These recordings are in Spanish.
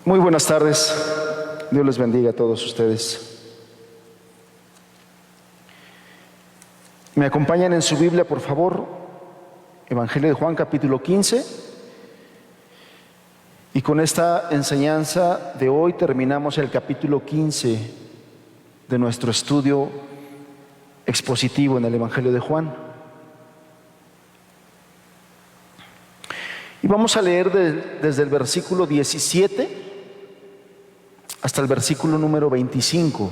Muy buenas tardes. Dios les bendiga a todos ustedes. ¿Me acompañan en su Biblia, por favor? Evangelio de Juan, capítulo 15. Y con esta enseñanza de hoy terminamos el capítulo 15 de nuestro estudio expositivo en el Evangelio de Juan. Y vamos a leer desde el versículo 17 hasta el versículo número 25.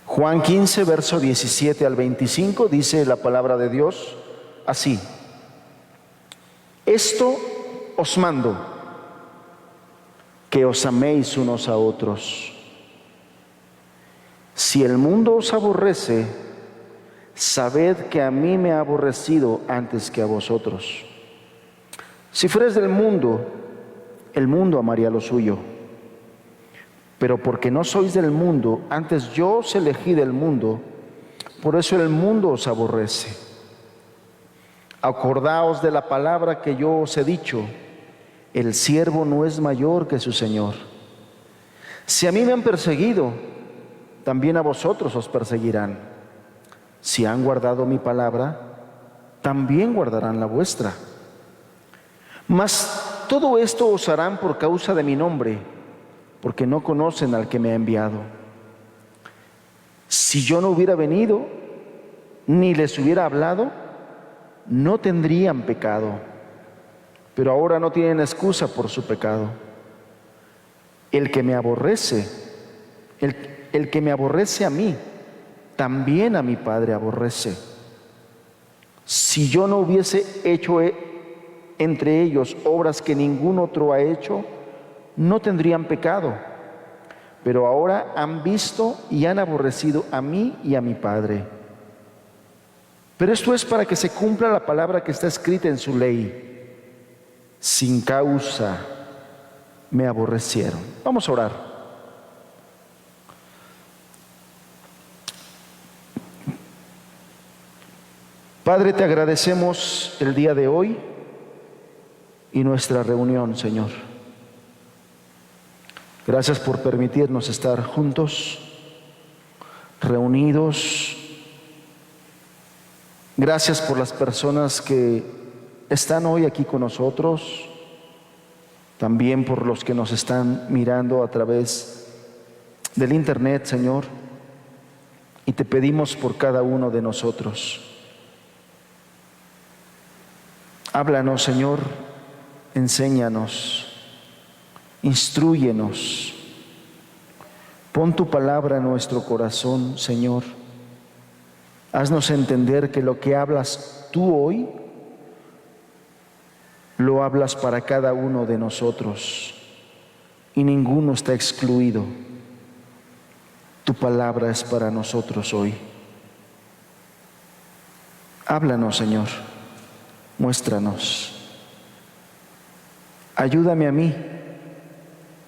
Juan 15, verso 17 al 25, dice la palabra de Dios así: Esto os mando, que os améis unos a otros. Si el mundo os aborrece, sabed que a mí me ha aborrecido antes que a vosotros. Si fueres del mundo, el mundo amaría lo suyo. Pero porque no sois del mundo, antes yo os elegí del mundo, por eso el mundo os aborrece. Acordaos de la palabra que yo os he dicho: el siervo no es mayor que su Señor. Si a mí me han perseguido, también a vosotros os perseguirán. Si han guardado mi palabra, también guardarán la vuestra. Mas todo esto os harán por causa de mi nombre, porque no conocen al que me ha enviado. Si yo no hubiera venido, ni les hubiera hablado, no tendrían pecado. Pero ahora no tienen excusa por su pecado. El que me aborrece, el que me aborrece a mí, también a mi Padre aborrece. Si yo no hubiese hecho entre ellos obras que ningún otro ha hecho, no tendrían pecado. Pero ahora han visto y han aborrecido a mí y a mi Padre. Pero esto es para que se cumpla la palabra que está escrita en su ley: sin causa me aborrecieron. Vamos a orar. Padre, te agradecemos el día de hoy y nuestra reunión, Señor. Gracias por permitirnos estar juntos, reunidos. Gracias por las personas que están hoy aquí con nosotros, también por los que nos están mirando a través del internet, Señor. Y te pedimos por cada uno de nosotros. Háblanos, Señor. Enséñanos, instrúyenos, pon tu palabra en nuestro corazón, Señor. Haznos entender que lo que hablas tú hoy, lo hablas para cada uno de nosotros y ninguno está excluido. Tu palabra es para nosotros hoy. Háblanos, Señor, muéstranos. Ayúdame a mí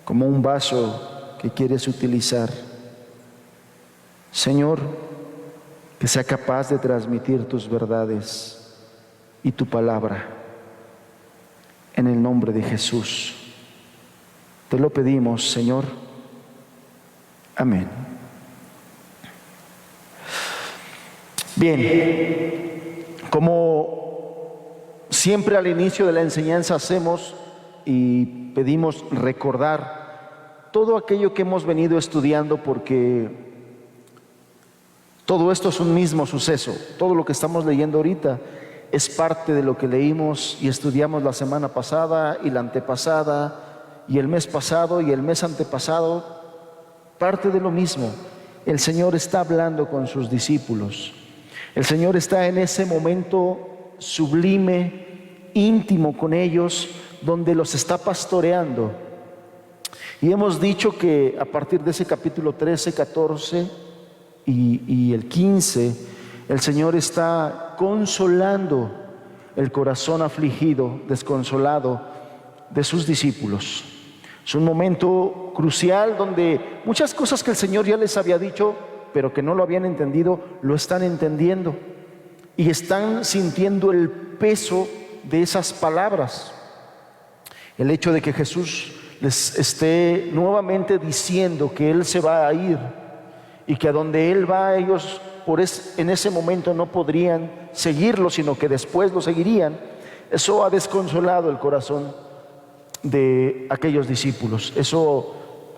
como un vaso que quieres utilizar. Señor, que sea capaz de transmitir tus verdades y tu palabra. En el nombre de Jesús. Te lo pedimos, Señor. Amén. Bien, como siempre al inicio de la enseñanza hacemos, y pedimos recordar todo aquello que hemos venido estudiando, porque todo esto es un mismo suceso. Todo lo que estamos leyendo ahorita es parte de lo que leímos y estudiamos la semana pasada y la antepasada y el mes pasado y el mes antepasado. Parte de lo mismo. El Señor está hablando con sus discípulos. El Señor está en ese momento sublime, íntimo con ellos, donde los está pastoreando. Y hemos dicho que a partir de ese capítulo 13, 14 y el 15, el Señor está consolando el corazón afligido, desconsolado de sus discípulos. Es un momento crucial donde muchas cosas que el Señor ya les había dicho, pero que no lo habían entendido, lo están entendiendo y están sintiendo el peso de esas palabras. El hecho de que Jesús les esté nuevamente diciendo que Él se va a ir y que a donde Él va ellos en ese momento no podrían seguirlo, sino que después lo seguirían, eso ha desconsolado el corazón de aquellos discípulos. Eso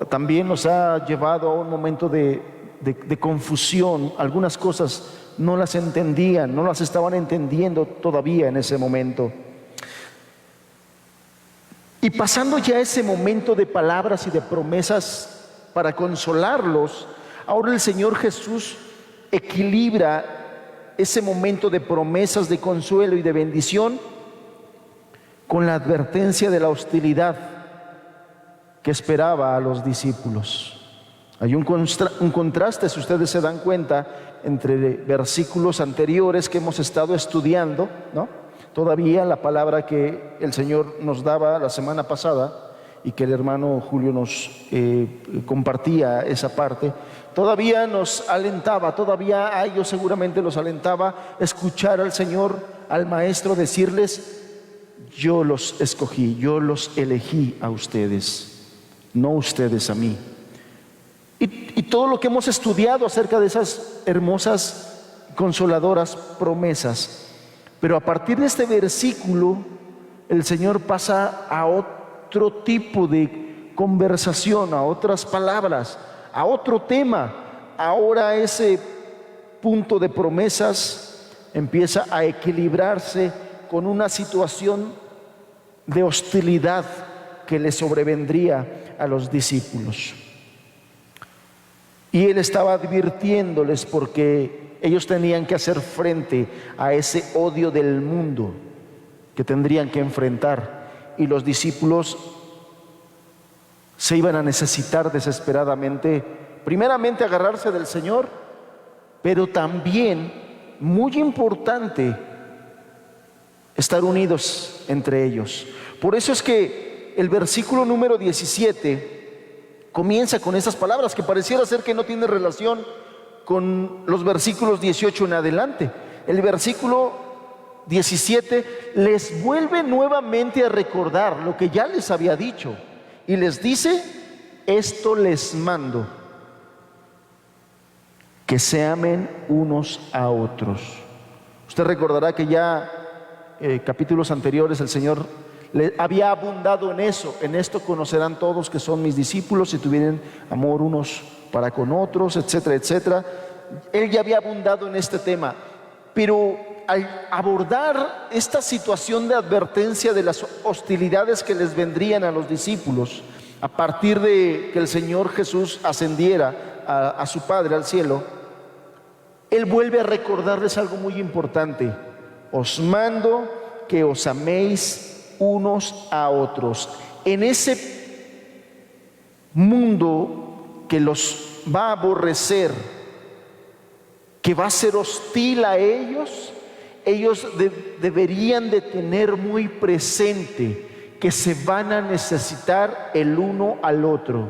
también nos ha llevado a un momento de confusión. Algunas cosas no las entendían, no las estaban entendiendo todavía en ese momento. Y pasando ya ese momento de palabras y de promesas para consolarlos, ahora el Señor Jesús equilibra ese momento de promesas, de consuelo y de bendición con la advertencia de la hostilidad que esperaba a los discípulos. Hay un contraste, si ustedes se dan cuenta, entre versículos anteriores que hemos estado estudiando, ¿no? Todavía la palabra que el Señor nos daba la semana pasada y que el hermano Julio nos compartía esa parte, todavía nos alentaba, todavía a ellos seguramente los alentaba escuchar al Señor, al Maestro decirles: yo los escogí, yo los elegí a ustedes, no ustedes a mí. Y todo lo que hemos estudiado acerca de esas hermosas, consoladoras promesas. Pero a partir de este versículo, el Señor pasa a otro tipo de conversación, a otras palabras, a otro tema. Ahora ese punto de promesas empieza a equilibrarse con una situación de hostilidad que le sobrevendría a los discípulos. Y Él estaba advirtiéndoles porque ellos tenían que hacer frente a ese odio del mundo que tendrían que enfrentar, y los discípulos se iban a necesitar desesperadamente, primeramente agarrarse del Señor, pero también, muy importante, estar unidos entre ellos. Por eso es que el versículo número 17 comienza con esas palabras que pareciera ser que no tiene relación con los versículos 18 en adelante. El versículo 17 les vuelve nuevamente a recordar lo que ya les había dicho y les dice: esto les mando, que se amen unos a otros. Usted recordará que ya capítulos anteriores el Señor le había abundado en eso. En esto conocerán todos que son mis discípulos si tuvieran amor unos para con otros, etcétera, etcétera. Él ya había abundado en este tema, pero al abordar esta situación de advertencia de las hostilidades que les vendrían a los discípulos a partir de que el Señor Jesús ascendiera a su Padre al cielo, Él vuelve a recordarles algo muy importante: os mando que os améis unos a otros. En ese mundo que los va a aborrecer, que va a ser hostil a ellos, deberían de tener muy presente que se van a necesitar el uno al otro.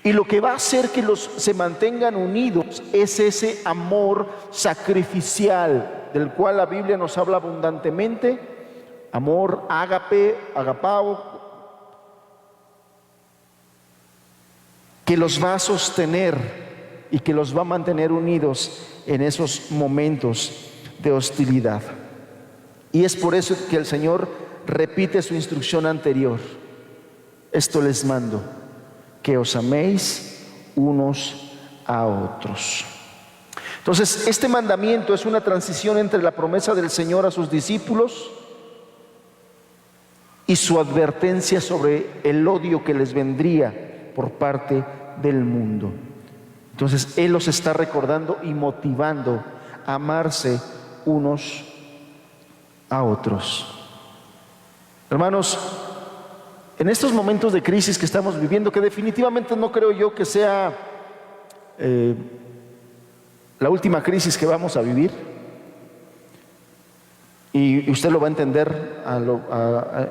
Y lo que va a hacer que se mantengan unidos es ese amor sacrificial del cual la Biblia nos habla abundantemente. Amor ágape, agapao, que los va a sostener y que los va a mantener unidos en esos momentos de hostilidad. Y es por eso que el Señor repite su instrucción anterior: esto les mando, que os améis unos a otros. Entonces, este mandamiento es una transición entre la promesa del Señor a sus discípulos y su advertencia sobre el odio que les vendría por parte del mundo. Entonces Él los está recordando y motivando a amarse unos a otros. Hermanos, en estos momentos de crisis que estamos viviendo, que definitivamente no creo yo que sea la última crisis que vamos a vivir, y usted lo va a entender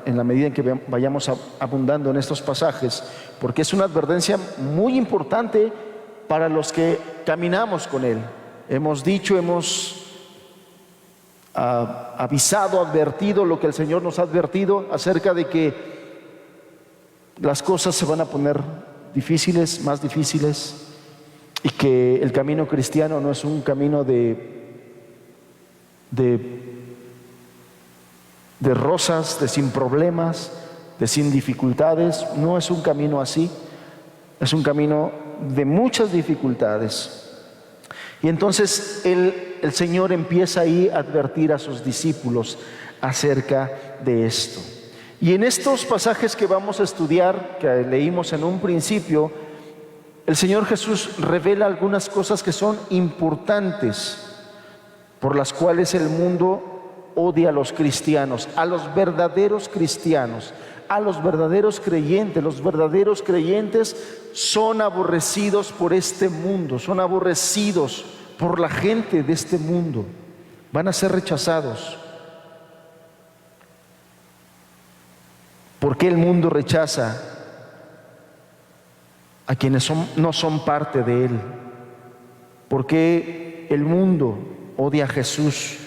en la medida en que vayamos abundando en estos pasajes, porque es una advertencia muy importante para los que caminamos con Él. Hemos dicho, hemos avisado, advertido lo que el Señor nos ha advertido acerca de que las cosas se van a poner difíciles, más difíciles, y que el camino cristiano no es un camino de rosas, de sin problemas, de sin dificultades. No es un camino así, es un camino de muchas dificultades. Y entonces el Señor empieza ahí a advertir a sus discípulos acerca de esto. Y en estos pasajes que vamos a estudiar, que leímos en un principio, el Señor Jesús revela algunas cosas que son importantes, por las cuales el mundo odia a los cristianos, a los verdaderos cristianos, a los verdaderos creyentes. Los verdaderos creyentes son aborrecidos por este mundo, son aborrecidos por la gente de este mundo, van a ser rechazados. ¿Por qué el mundo rechaza a quienes no son parte de él? ¿Por qué el mundo odia a Jesús?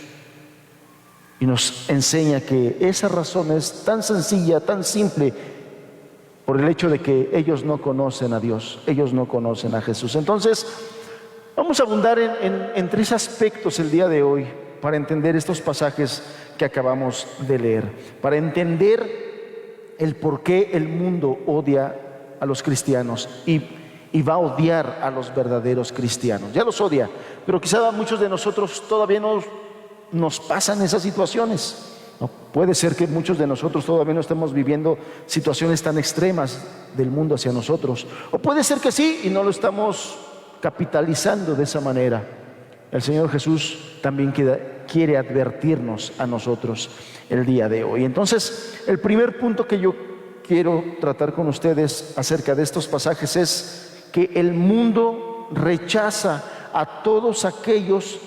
Y nos enseña que esa razón es tan sencilla, tan simple, por el hecho de que ellos no conocen a Dios, ellos no conocen a Jesús. Entonces, vamos a abundar en tres aspectos el día de hoy para entender estos pasajes que acabamos de leer, para entender el por qué el mundo odia a los cristianos y va a odiar a los verdaderos cristianos. Ya los odia, pero quizá a muchos de nosotros todavía no nos pasan esas situaciones. No, puede ser que muchos de nosotros todavía no estemos viviendo situaciones tan extremas del mundo hacia nosotros, o puede ser que sí y no lo estamos capitalizando de esa manera. El Señor Jesús también quiere advertirnos a nosotros el día de hoy. Entonces, el primer punto que yo quiero tratar con ustedes acerca de estos pasajes es que el mundo rechaza a todos aquellos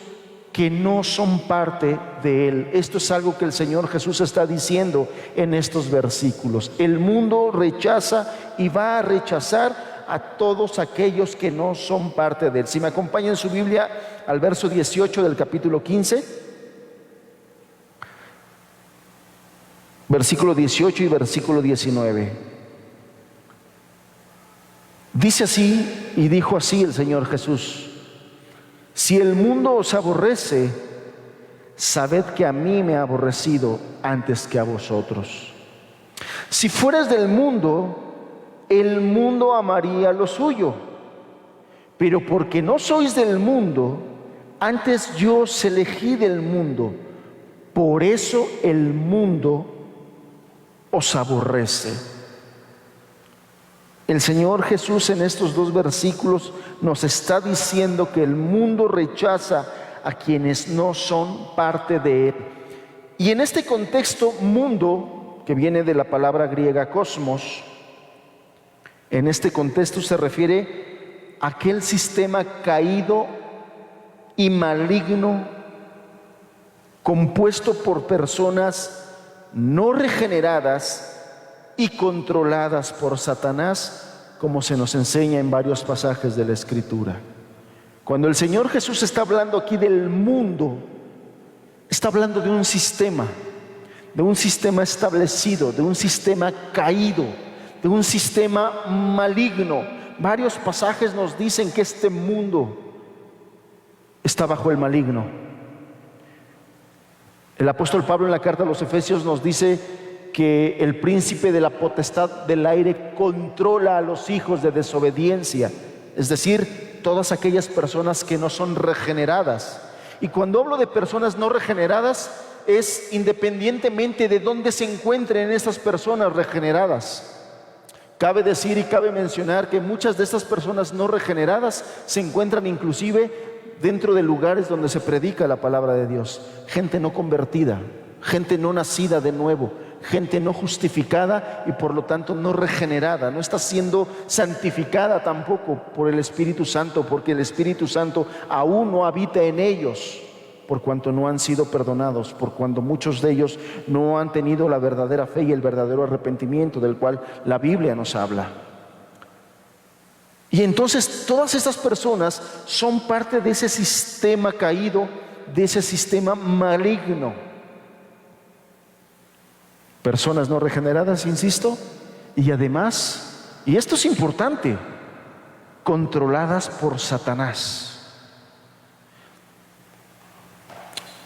que no son parte de él. Esto es algo que el Señor Jesús está diciendo en estos versículos. El mundo rechaza y va a rechazar a todos aquellos que no son parte de él. Si me acompañan en su Biblia al verso 18 del capítulo 15, versículo 18 y versículo 19. Dice así y dijo así el Señor Jesús: si el mundo os aborrece, sabed que a mí me ha aborrecido antes que a vosotros. Si fueras del mundo, el mundo amaría lo suyo, pero porque no sois del mundo, antes yo os elegí del mundo, por eso el mundo os aborrece. El Señor Jesús en estos dos versículos nos está diciendo que el mundo rechaza a quienes no son parte de él. Y en este contexto, mundo, que viene de la palabra griega cosmos, en este contexto se refiere a aquel sistema caído y maligno, compuesto por personas no regeneradas y controladas por Satanás, como se nos enseña en varios pasajes de la Escritura. Cuando el Señor Jesús está hablando aquí del mundo, está hablando de un sistema establecido, de un sistema caído, de un sistema maligno. Varios pasajes nos dicen que este mundo está bajo el maligno. El apóstol Pablo en la carta a los Efesios nos dice que el príncipe de la potestad del aire controla a los hijos de desobediencia, es decir, todas aquellas personas que no son regeneradas. Y cuando hablo de personas no regeneradas, es independientemente de dónde se encuentren estas personas regeneradas. Cabe decir y cabe mencionar que muchas de estas personas no regeneradas se encuentran inclusive dentro de lugares donde se predica la palabra de Dios. Gente no convertida, gente no nacida de nuevo, gente no justificada y por lo tanto no regenerada, no está siendo santificada tampoco por el Espíritu Santo, porque el Espíritu Santo aún no habita en ellos, por cuanto no han sido perdonados, por cuanto muchos de ellos no han tenido la verdadera fe y el verdadero arrepentimiento del cual la Biblia nos habla. Y entonces todas estas personas son parte de ese sistema caído de ese sistema maligno. Personas no regeneradas, insisto, y además, y esto es importante, controladas por Satanás.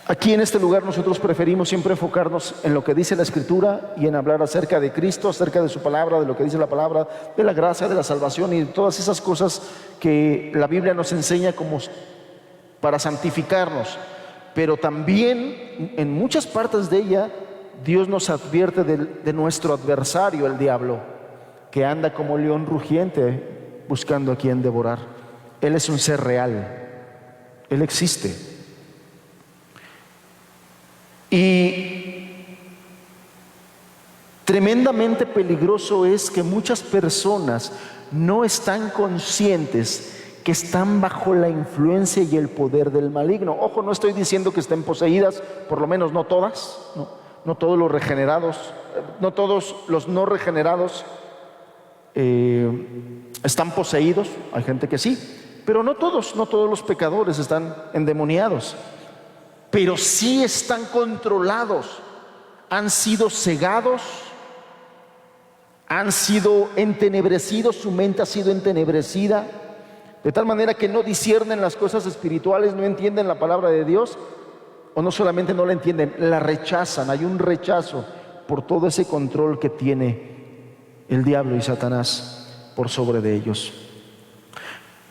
Aquí en este lugar nosotros preferimos siempre enfocarnos en lo que dice la Escritura y en hablar acerca de Cristo, acerca de su palabra, de lo que dice la palabra, de la gracia, de la salvación y de todas esas cosas que la Biblia nos enseña como para santificarnos. Pero también en muchas partes de ella Dios nos advierte de nuestro adversario, el diablo, que anda como león rugiente buscando a quien devorar. Él es un ser real, Él existe. Y tremendamente peligroso es que muchas personas no están conscientes que están bajo la influencia y el poder del maligno. Ojo, no estoy diciendo que estén poseídas, por lo menos no todas, no todos los regenerados, no todos los no regenerados están poseídos. Hay gente que sí, pero no todos los pecadores están endemoniados. Pero sí están controlados, han sido cegados, han sido entenebrecidos, su mente ha sido entenebrecida, de tal manera que no disciernen las cosas espirituales, no entienden la palabra de Dios, o no solamente no la entienden, la rechazan. Hay un rechazo por todo ese control que tiene el diablo y Satanás por sobre de ellos.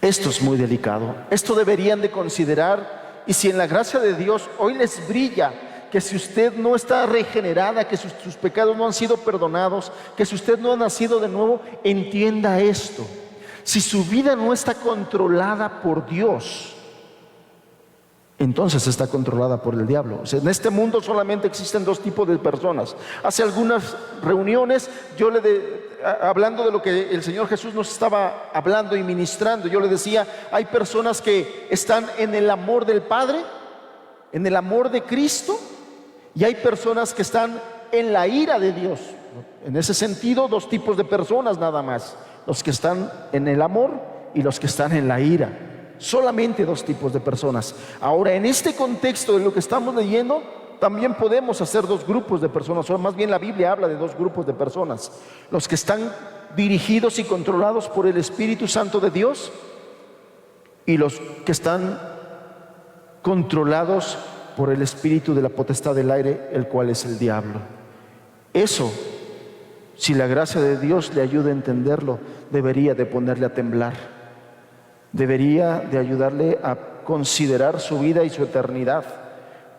Esto es muy delicado, esto deberían de considerar. Y si en la gracia de Dios hoy les brilla que si usted no está regenerada, que sus pecados no han sido perdonados, que si usted no ha nacido de nuevo, entienda esto: si su vida no está controlada por Dios, entonces está controlada por el diablo. O sea, en este mundo solamente existen dos tipos de personas. Hace algunas reuniones hablando de lo que el Señor Jesús nos estaba hablando y ministrando, yo le decía, hay personas que están en el amor del Padre, en el amor de Cristo, y hay personas que están en la ira de Dios. En ese sentido, dos tipos de personas nada más: los que están en el amor y los que están en la ira. Solamente dos tipos de personas. Ahora, en este contexto de lo que estamos leyendo, también podemos hacer dos grupos de personas, o más bien la Biblia habla de dos grupos de personas: los que están dirigidos y controlados por el Espíritu Santo de Dios, y los que están controlados por el espíritu de la potestad del aire, el cual es el diablo. Eso, si la gracia de Dios le ayuda a entenderlo, debería de ponerle a temblar, debería de ayudarle a considerar su vida y su eternidad,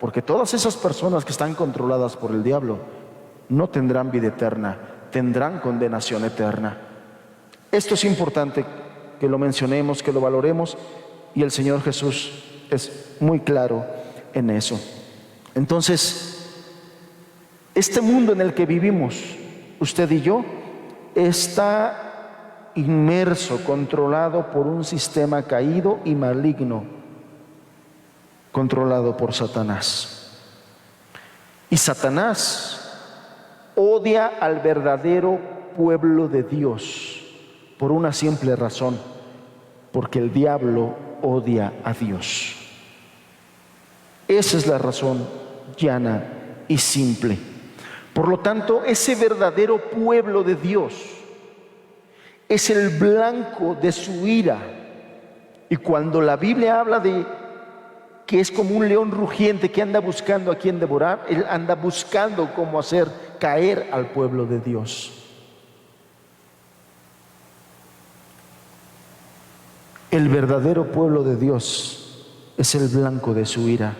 porque todas esas personas que están controladas por el diablo no tendrán vida eterna, tendrán condenación eterna. Esto es importante que lo mencionemos, que lo valoremos, y el Señor Jesús es muy claro en eso. Entonces, este mundo en el que vivimos, usted y yo, está inmerso, controlado por un sistema caído y maligno, controlado por Satanás. Y Satanás odia al verdadero pueblo de Dios por una simple razón: porque el diablo odia a Dios. Esa es la razón llana y simple. Por lo tanto, ese verdadero pueblo de Dios es el blanco de su ira. Y cuando la Biblia habla de que es como un león rugiente que anda buscando a quien devorar, él anda buscando cómo hacer caer al pueblo de Dios. El verdadero pueblo de Dios es el blanco de su ira.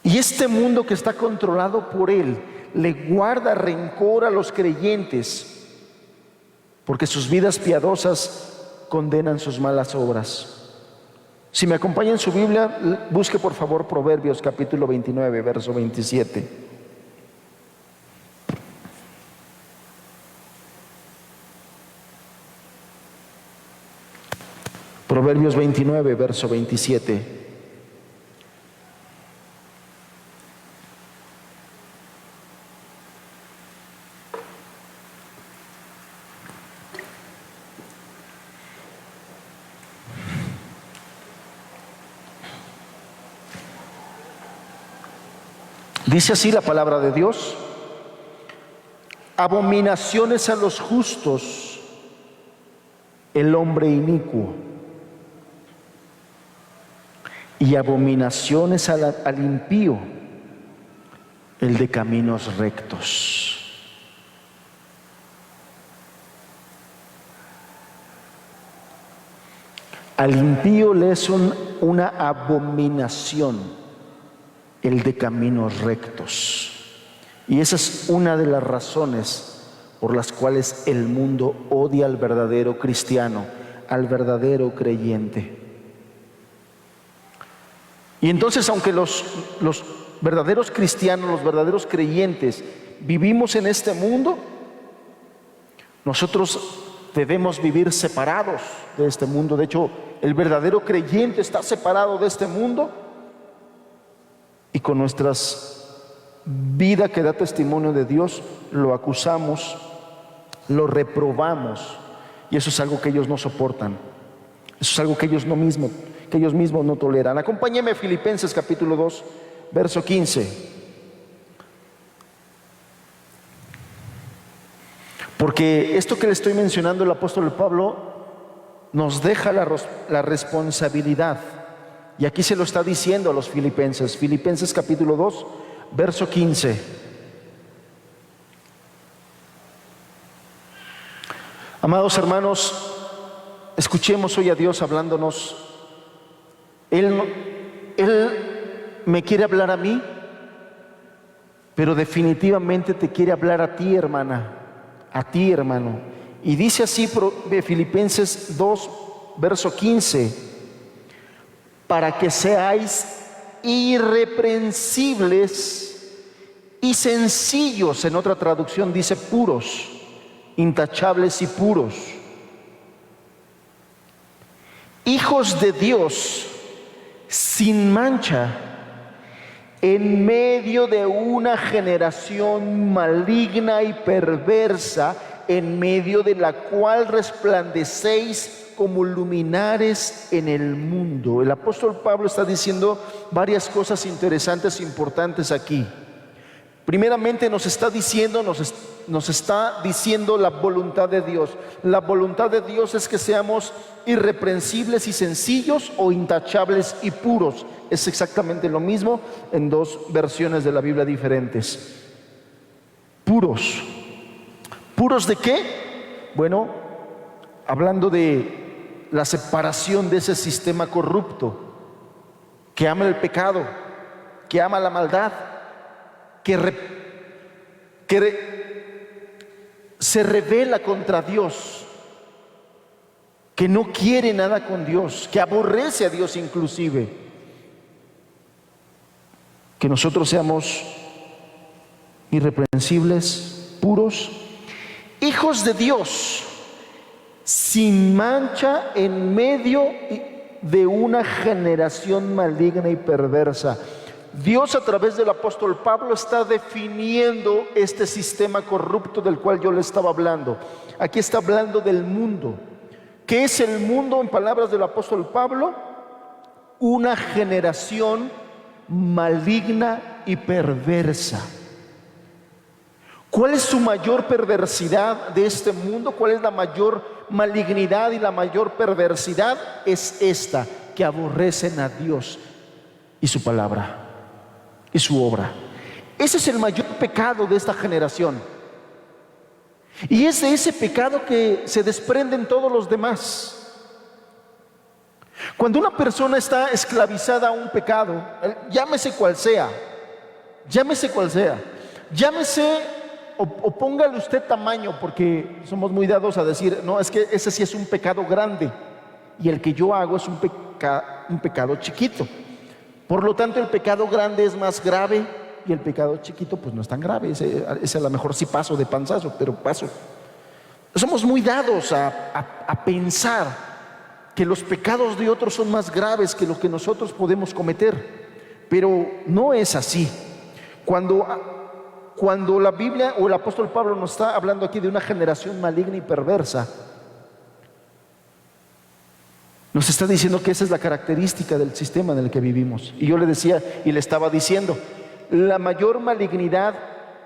Y este mundo que está controlado por él le guarda rencor a los creyentes, porque sus vidas piadosas condenan sus malas obras. Si me acompaña en su Biblia, busque por favor Proverbios capítulo 29, verso 27. Proverbios 29, verso 27. Dice así la palabra de Dios: abominaciones a los justos el hombre inicuo, y abominaciones al impío el de caminos rectos. Al impío le es una abominación el de caminos rectos. Y esa es una de las razones por las cuales el mundo odia al verdadero cristiano, al verdadero creyente. Y entonces, aunque los verdaderos cristianos, los verdaderos creyentes, vivimos en este mundo, nosotros debemos vivir separados de este mundo. De hecho, el verdadero creyente está separado de este mundo, y con nuestras vida que da testimonio de Dios lo acusamos, lo reprobamos, y eso es algo que ellos no soportan. Eso es algo que ellos mismos no toleran. Acompáñeme a Filipenses capítulo 2, verso 15. Porque esto que le estoy mencionando, el apóstol Pablo nos deja la responsabilidad. Y aquí se lo está diciendo a los filipenses. Filipenses capítulo 2, verso 15. Amados hermanos, escuchemos hoy a Dios hablándonos. Él me quiere hablar a mí, pero definitivamente te quiere hablar a ti, hermana, a ti, hermano. Y dice así Filipenses 2, verso 15: para que seáis irreprensibles y sencillos. En otra traducción dice puros, intachables y puros, hijos de Dios sin mancha, en medio de una generación maligna y perversa, en medio de la cual resplandecéis como luminares en el mundo. El apóstol Pablo está diciendo varias cosas interesantes e importantes aquí. Primeramente nos está diciendo la voluntad de Dios. La voluntad de Dios es que seamos irreprensibles y sencillos, o intachables y puros. Es exactamente lo mismo en dos versiones de la Biblia diferentes. Puros. ¿Puros de qué? Bueno, hablando de la separación de ese sistema corrupto que ama el pecado, que ama la maldad, que se rebela contra Dios, que no quiere nada con Dios, que aborrece a Dios inclusive. Que nosotros seamos irreprensibles, puros, hijos de Dios, sin mancha, en medio de una generación maligna y perversa. Dios, a través del apóstol Pablo, está definiendo este sistema corrupto del cual yo le estaba hablando. Aquí está hablando del mundo. ¿Qué es el mundo? En palabras del apóstol Pablo: una generación maligna y perversa. ¿Cuál es su mayor perversidad de este mundo? ¿Cuál es la mayor malignidad y la mayor perversidad? Es esta: que aborrecen a Dios y su palabra y su obra. Ese es el mayor pecado de esta generación. Y es de ese pecado que se desprenden todos los demás. Cuando una persona está esclavizada a un pecado, llámese cual sea, o póngale usted tamaño, porque somos muy dados a decir, no, es que ese sí es un pecado grande y el que yo hago es un pecado chiquito. Por lo tanto, el pecado grande es más grave y el pecado chiquito pues no es tan grave. Ese a lo mejor sí paso de panzazo, pero paso. Somos muy dados a pensar que los pecados de otros son más graves que los que nosotros podemos cometer, pero no es así. Cuando la Biblia o el apóstol Pablo nos está hablando aquí de una generación maligna y perversa, nos está diciendo que esa es la característica del sistema en el que vivimos. Y yo le decía y le estaba diciendo, la mayor malignidad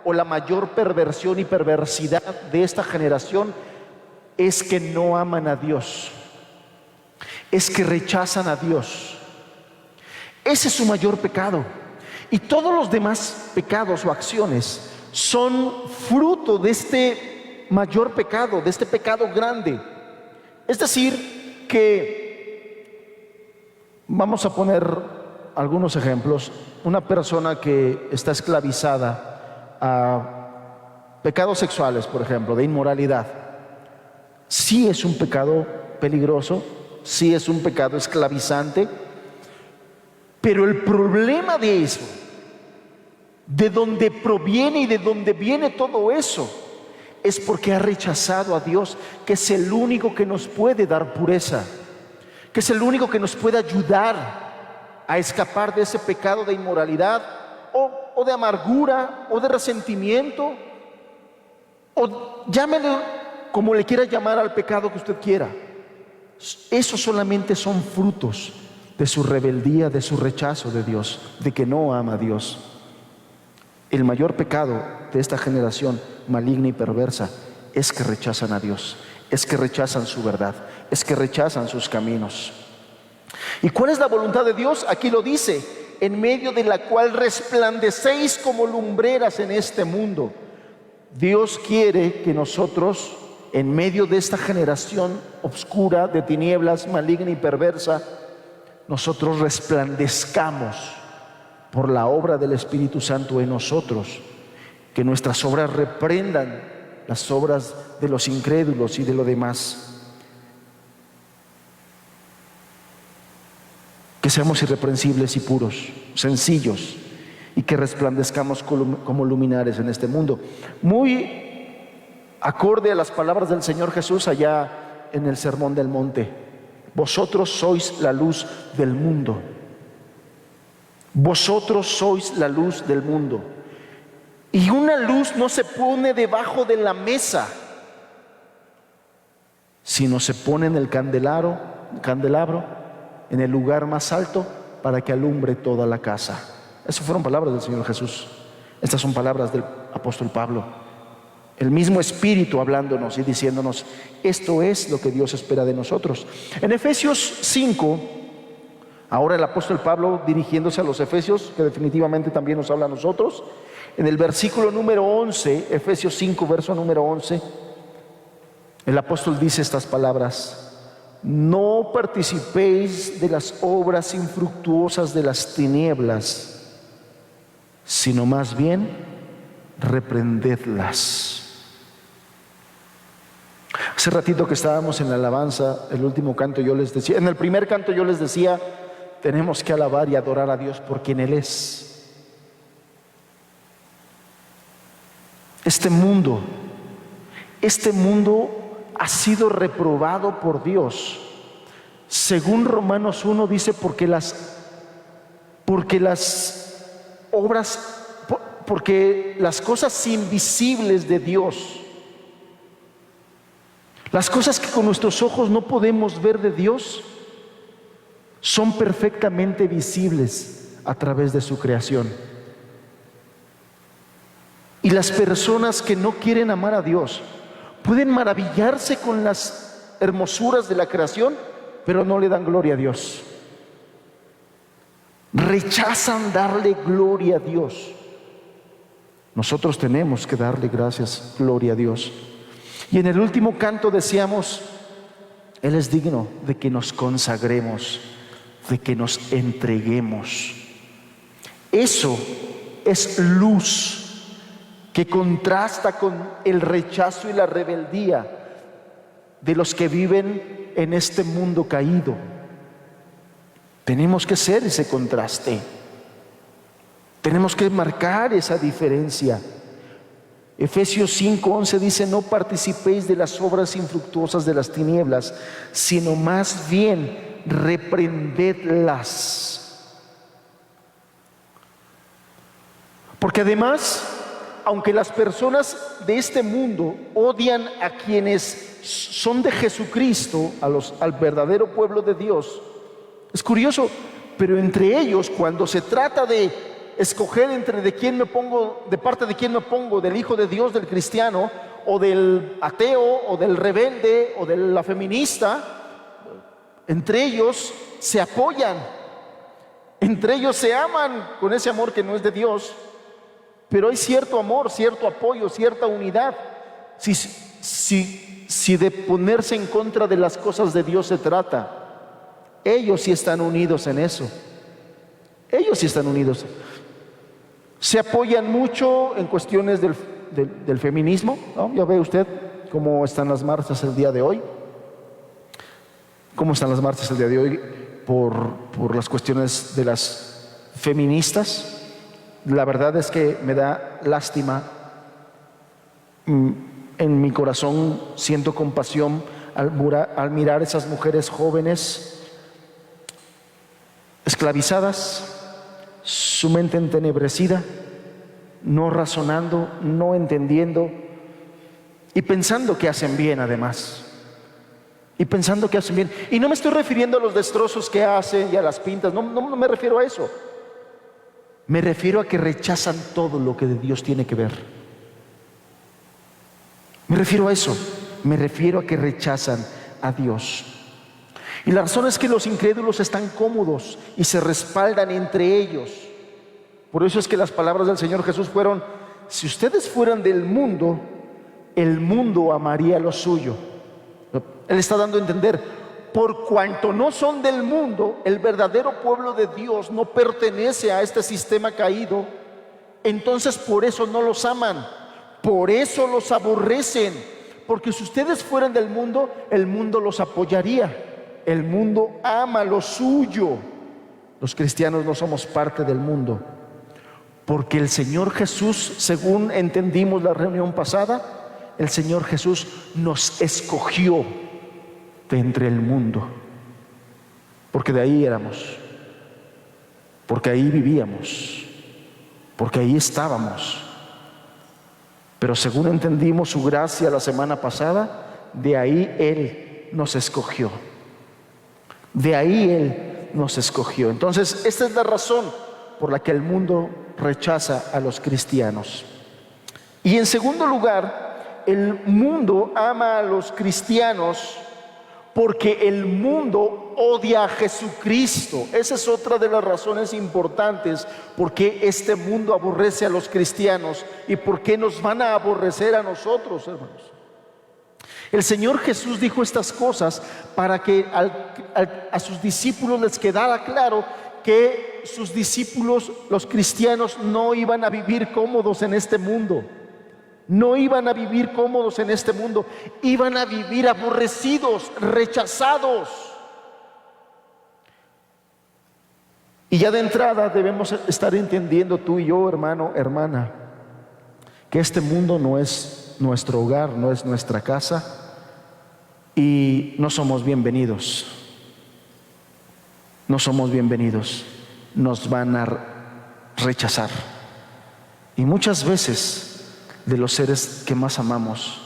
o la mayor perversión y perversidad de esta generación es que no aman a Dios, es que rechazan a Dios. Ese es su mayor pecado. Y todos los demás pecados o acciones son fruto de este mayor pecado, de este pecado grande. Es decir, que vamos a poner algunos ejemplos. Una persona que está esclavizada a pecados sexuales, por ejemplo, de inmoralidad, sí es un pecado peligroso, sí es un pecado esclavizante, pero el problema de eso, de donde proviene y de donde viene todo eso, es porque ha rechazado a Dios, que es el único que nos puede dar pureza, que es el único que nos puede ayudar a escapar de ese pecado de inmoralidad o de amargura o de resentimiento, o llámele como le quiera llamar al pecado que usted quiera. Esos solamente son frutos de su rebeldía, de su rechazo de Dios, de que no ama a Dios. El mayor pecado de esta generación maligna y perversa es que rechazan a Dios, es que rechazan su verdad, es que rechazan sus caminos. ¿Y cuál es la voluntad de Dios? Aquí lo dice: en medio de la cual resplandecéis como lumbreras en este mundo. Dios quiere que nosotros, en medio de esta generación oscura, de tinieblas, maligna y perversa, nosotros resplandezcamos por la obra del Espíritu Santo en nosotros, que nuestras obras reprendan las obras de los incrédulos y de lo demás, que seamos irreprensibles y puros, sencillos, y que resplandezcamos como luminares en este mundo. Muy acorde a las palabras del Señor Jesús allá en el Sermón del Monte: vosotros sois la luz del mundo. Vosotros sois la luz del mundo. Y una luz no se pone debajo de la mesa, sino se pone en el candelabro, en el lugar más alto, para que alumbre toda la casa. Esas fueron palabras del Señor Jesús. Estas son palabras del apóstol Pablo. El mismo Espíritu hablándonos y diciéndonos: esto es lo que Dios espera de nosotros. En Efesios 5, ahora el apóstol Pablo dirigiéndose a los efesios, que definitivamente también nos habla a nosotros, en el versículo número 11, Efesios 5, verso número 11, el apóstol dice estas palabras: no participéis de las obras infructuosas de las tinieblas, sino más bien reprendedlas. Hace ratito que estábamos en la alabanza, el último canto, yo les decía, en el primer canto yo les decía, tenemos que alabar y adorar a Dios por quien Él es. Este mundo ha sido reprobado por Dios. Según Romanos 1 dice, porque las cosas invisibles de Dios, las cosas que con nuestros ojos no podemos ver de Dios, son perfectamente visibles a través de su creación. Y las personas que no quieren amar a Dios pueden maravillarse con las hermosuras de la creación, pero no le dan gloria a Dios. Rechazan darle gloria a Dios. Nosotros tenemos que darle gracias, gloria a Dios. Y en el último canto decíamos: Él es digno de que nos consagremos, de que nos entreguemos. Eso es luz que contrasta con el rechazo y la rebeldía de los que viven en este mundo caído. Tenemos que ser ese contraste. Tenemos que marcar esa diferencia. Efesios 5:11 dice: no participéis de las obras infructuosas de las tinieblas, sino más bien reprendedlas. Porque además, aunque las personas de este mundo odian a quienes son de Jesucristo, al verdadero pueblo de Dios, es curioso, pero entre ellos, cuando se trata de escoger entre de quién me pongo, de parte de quién me pongo, del hijo de Dios, del cristiano, o del ateo, o del rebelde, o de la feminista. Entre ellos se apoyan, entre ellos se aman con ese amor que no es de Dios, pero hay cierto amor, cierto apoyo, cierta unidad. Si de ponerse en contra de las cosas de Dios se trata, ellos sí están unidos en eso. Ellos sí están unidos. Se apoyan mucho en cuestiones del feminismo, ¿no? Ya ve usted cómo están las marchas el día de hoy. ¿Cómo están las marchas el día de hoy por las cuestiones de las feministas? La verdad es que me da lástima. En mi corazón siento compasión al mirar esas mujeres jóvenes esclavizadas, su mente entenebrecida, no razonando, no entendiendo y pensando que hacen bien además. Y pensando que hacen bien. Y no me estoy refiriendo a los destrozos que hacen y a las pintas, no me refiero a eso. Me refiero a que rechazan todo lo que de Dios tiene que ver. Me refiero a eso. Me refiero a que rechazan a Dios. Y la razón es que los incrédulos están cómodos y se respaldan entre ellos. Por eso es que las palabras del Señor Jesús fueron: si ustedes fueran del mundo, el mundo amaría lo suyo. Él está dando a entender, por cuanto no son del mundo, el verdadero pueblo de Dios no pertenece a este sistema caído, entonces por eso no los aman, por eso los aborrecen, porque si ustedes fueran del mundo, el mundo los apoyaría. El mundo ama lo suyo. Los cristianos no somos parte del mundo, porque el Señor Jesús, según entendimos la reunión pasada, el Señor Jesús nos escogió de entre el mundo, porque de ahí éramos, porque ahí vivíamos, porque ahí estábamos. Pero según entendimos su gracia la semana pasada, de ahí Él nos escogió. De ahí Él nos escogió. Entonces, esta es la razón por la que el mundo rechaza a los cristianos. Y en segundo lugar, el mundo ama a los cristianos porque el mundo odia a Jesucristo. Esa es otra de las razones importantes por qué este mundo aborrece a los cristianos y por qué nos van a aborrecer a nosotros, hermanos. El Señor Jesús dijo estas cosas para que a sus discípulos les quedara claro que sus discípulos, los cristianos, no iban a vivir cómodos en este mundo. No iban a vivir cómodos en este mundo, iban a vivir aborrecidos, rechazados. Y ya de entrada debemos estar entendiendo tú y yo, hermano, hermana, que este mundo no es nuestro hogar, no es nuestra casa y no somos bienvenidos. No somos bienvenidos, nos van a rechazar. Y muchas veces de los seres que más amamos,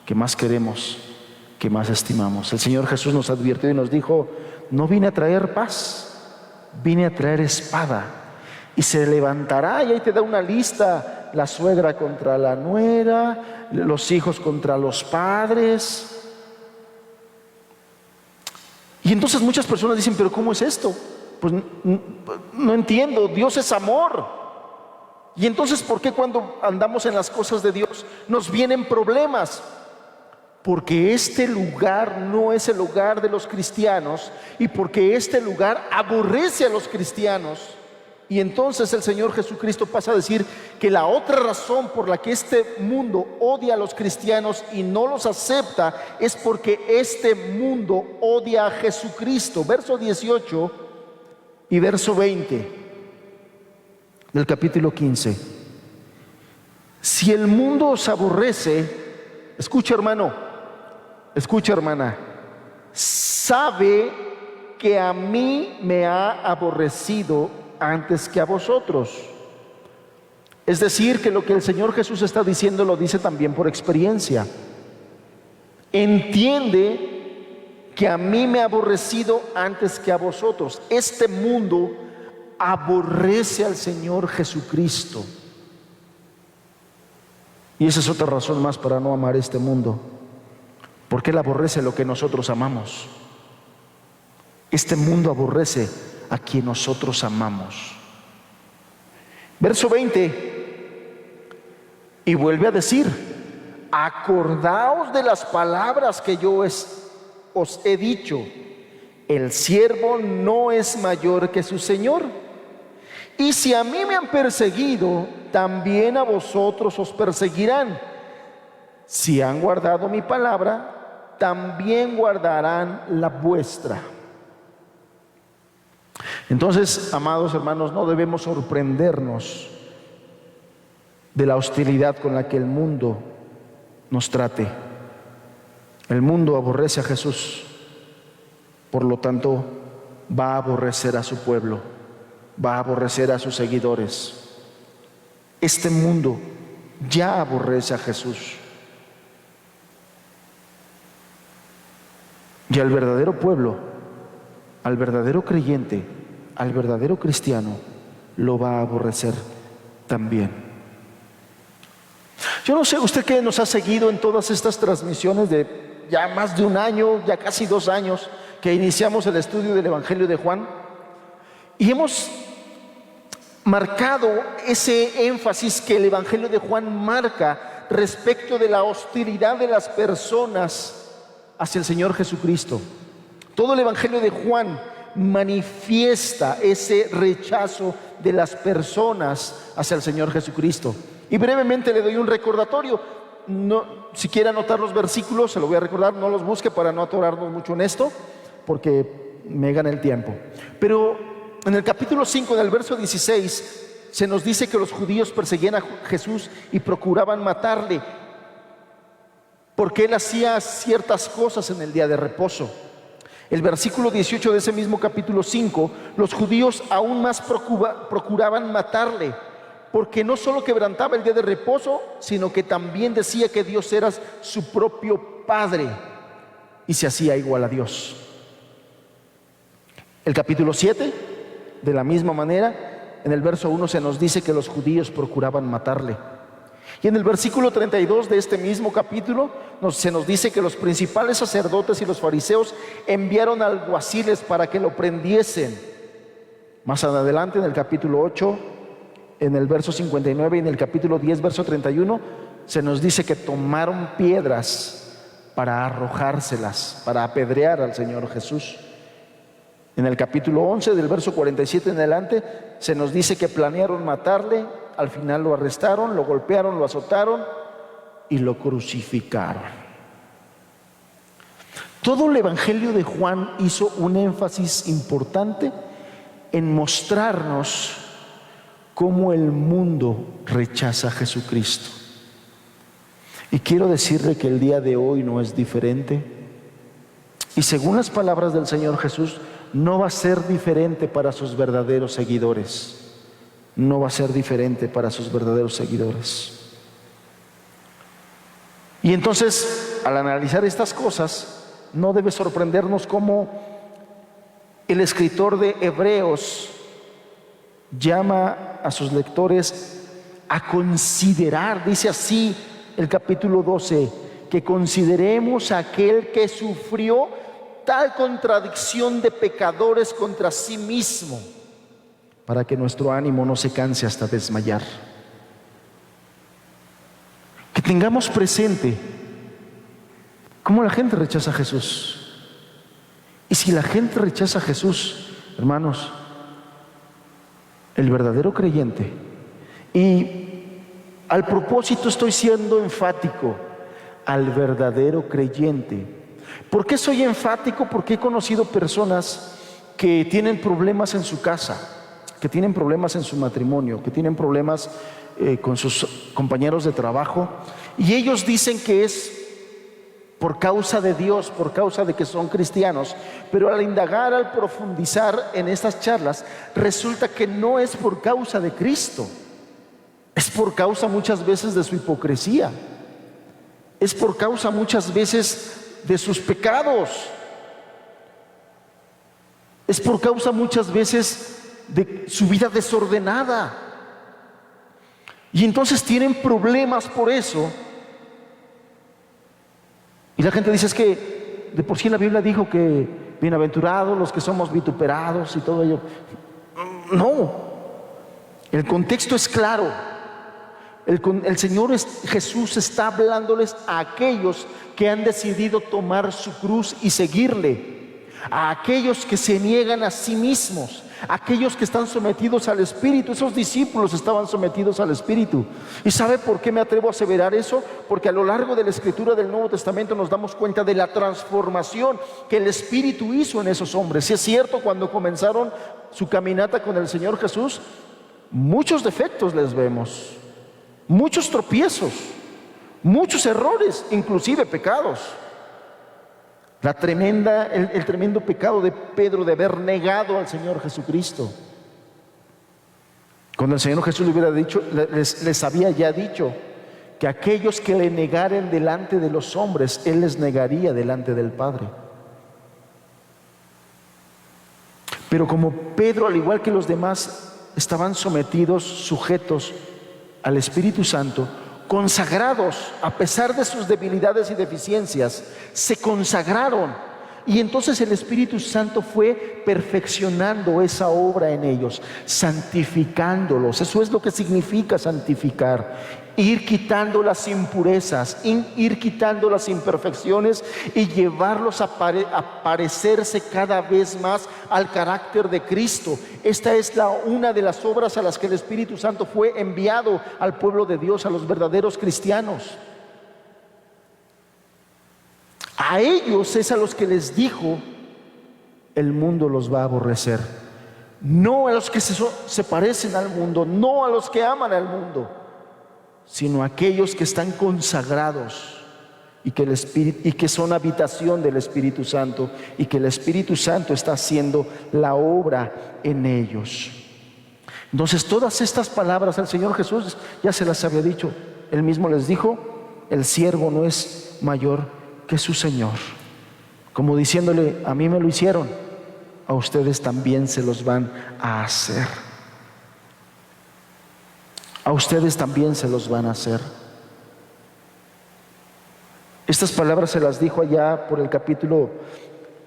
que más queremos, que más estimamos. El Señor Jesús nos advirtió y nos dijo: no vine a traer paz, vine a traer espada. Y se levantará, y ahí te da una lista: la suegra contra la nuera, los hijos contra los padres. Y entonces muchas personas dicen: pero ¿cómo es esto? Pues no entiendo, Dios es amor. Y entonces, ¿por qué cuando andamos en las cosas de Dios nos vienen problemas? Porque este lugar no es el hogar de los cristianos y porque este lugar aborrece a los cristianos. Y entonces el Señor Jesucristo pasa a decir que la otra razón por la que este mundo odia a los cristianos y no los acepta es porque este mundo odia a Jesucristo. Verso 18 y verso 20 del capítulo 15. Si el mundo os aborrece, escucha hermano, escucha hermana, sabe que a mí me ha aborrecido antes que a vosotros. Es decir, que lo que el Señor Jesús está diciendo lo dice también por experiencia. Entiende que a mí me ha aborrecido antes que a vosotros. Este mundo aborrece al Señor Jesucristo. Y esa es otra razón más para no amar este mundo, porque Él aborrece lo que nosotros amamos. Este mundo aborrece a quien nosotros amamos. Verso 20, y vuelve a decir: acordaos de las palabras que yo os he dicho, el siervo no es mayor que su Señor. Y si a mí me han perseguido, también a vosotros os perseguirán. Si han guardado mi palabra, también guardarán la vuestra. Entonces, amados hermanos, no debemos sorprendernos de la hostilidad con la que el mundo nos trate. El mundo aborrece a Jesús, por lo tanto va a aborrecer a su pueblo, va a aborrecer a sus seguidores. Este mundo ya aborrece a Jesús, y al verdadero pueblo, al verdadero creyente, al verdadero cristiano, lo va a aborrecer también. Yo no sé, usted que nos ha seguido en todas estas transmisiones de ya más de un año, ya casi 2 años, que iniciamos el estudio del Evangelio de Juan, y hemos marcado ese énfasis que el Evangelio de Juan marca respecto de la hostilidad de las personas hacia el Señor Jesucristo. Todo el Evangelio de Juan manifiesta ese rechazo de las personas hacia el Señor Jesucristo. Y brevemente le doy un recordatorio. Si quiere anotar los versículos, se lo voy a recordar, no los busque para no atorarnos mucho en esto, porque me gana el tiempo. Pero en el capítulo 5, en el verso 16, se nos dice que los judíos perseguían a Jesús y procuraban matarle, porque Él hacía ciertas cosas en el día de reposo. El versículo 18 de ese mismo capítulo 5, los judíos aún más procuraban matarle, porque no solo quebrantaba el día de reposo, sino que también decía que Dios era su propio Padre y se hacía igual a Dios. El capítulo 7, de la misma manera, en el verso 1 se nos dice que los judíos procuraban matarle. Y en el versículo 32 de este mismo capítulo se nos dice que los principales sacerdotes y los fariseos enviaron alguaciles para que lo prendiesen. Más adelante, en el capítulo 8, en el verso 59, y en el capítulo 10, verso 31, se nos dice que tomaron piedras para arrojárselas, para apedrear al Señor Jesús. En el capítulo 11, del verso 47 en adelante, se nos dice que planearon matarle. Al final lo arrestaron, lo golpearon, lo azotaron y lo crucificaron. Todo el Evangelio de Juan hizo un énfasis importante en mostrarnos cómo el mundo rechaza a Jesucristo. Y quiero decirle que el día de hoy no es diferente. Y según las palabras del Señor Jesús, no va a ser diferente para sus verdaderos seguidores. No va a ser diferente para sus verdaderos seguidores. Y entonces, al analizar estas cosas, no debe sorprendernos cómo el escritor de Hebreos llama a sus lectores a considerar, dice así el capítulo 12, que consideremos a aquel que sufrió tal contradicción de pecadores contra sí mismo, para que nuestro ánimo no se canse hasta desmayar. Que tengamos presente cómo la gente rechaza a Jesús. Y si la gente rechaza a Jesús, hermanos, el verdadero creyente, y al propósito estoy siendo enfático, al verdadero creyente. ¿Por qué soy enfático? Porque he conocido personas que tienen problemas en su casa, que tienen problemas en su matrimonio, que tienen problemas con sus compañeros de trabajo, y ellos dicen que es por causa de Dios, por causa de que son cristianos, pero al indagar, al profundizar en estas charlas, resulta que no es por causa de Cristo, es por causa muchas veces de su hipocresía, es por causa muchas veces de sus pecados, es por causa muchas veces de su vida desordenada. Y entonces tienen problemas por eso. Y la gente dice, es que de por sí la Biblia dijo que bienaventurados los que somos vituperados y todo ello. No, el contexto es claro. El Señor Jesús está hablándoles a aquellos que han decidido tomar su cruz y seguirle, a aquellos que se niegan a sí mismos, a aquellos que están sometidos al Espíritu. Esos discípulos estaban sometidos al Espíritu. ¿Y sabe por qué me atrevo a aseverar eso? Porque a lo largo de la escritura del Nuevo Testamento nos damos cuenta de la transformación que el Espíritu hizo en esos hombres. Si es cierto, cuando comenzaron su caminata con el Señor Jesús, muchos defectos les vemos, muchos tropiezos, muchos errores, inclusive pecados. El tremendo pecado de Pedro de haber negado al Señor Jesucristo. Cuando el Señor Jesús les había ya dicho que aquellos que le negaren delante de los hombres, Él les negaría delante del Padre. Pero como Pedro, al igual que los demás, estaban sometidos, sujetos al Espíritu Santo, consagrados, a pesar de sus debilidades y deficiencias, se consagraron. Y entonces el Espíritu Santo fue perfeccionando esa obra en ellos, santificándolos. Eso es lo que significa santificar. Ir quitando las impurezas, ir quitando las imperfecciones y llevarlos a parecerse cada vez más al carácter de Cristo. Esta es una de las obras a las que el Espíritu Santo fue enviado al pueblo de Dios, a los verdaderos cristianos. A ellos es a los que les dijo: el mundo los va a aborrecer. No a los que se parecen al mundo, no a los que aman al mundo, sino a aquellos que están consagrados y que son habitación del Espíritu Santo, y que el Espíritu Santo está haciendo la obra en ellos. Entonces, todas estas palabras al Señor Jesús ya se las había dicho. Él mismo les dijo: el siervo no es mayor que su Señor. Como diciéndole: a mí me lo hicieron, a ustedes también se los van a hacer. A ustedes también se los van a hacer. Estas palabras se las dijo allá por el capítulo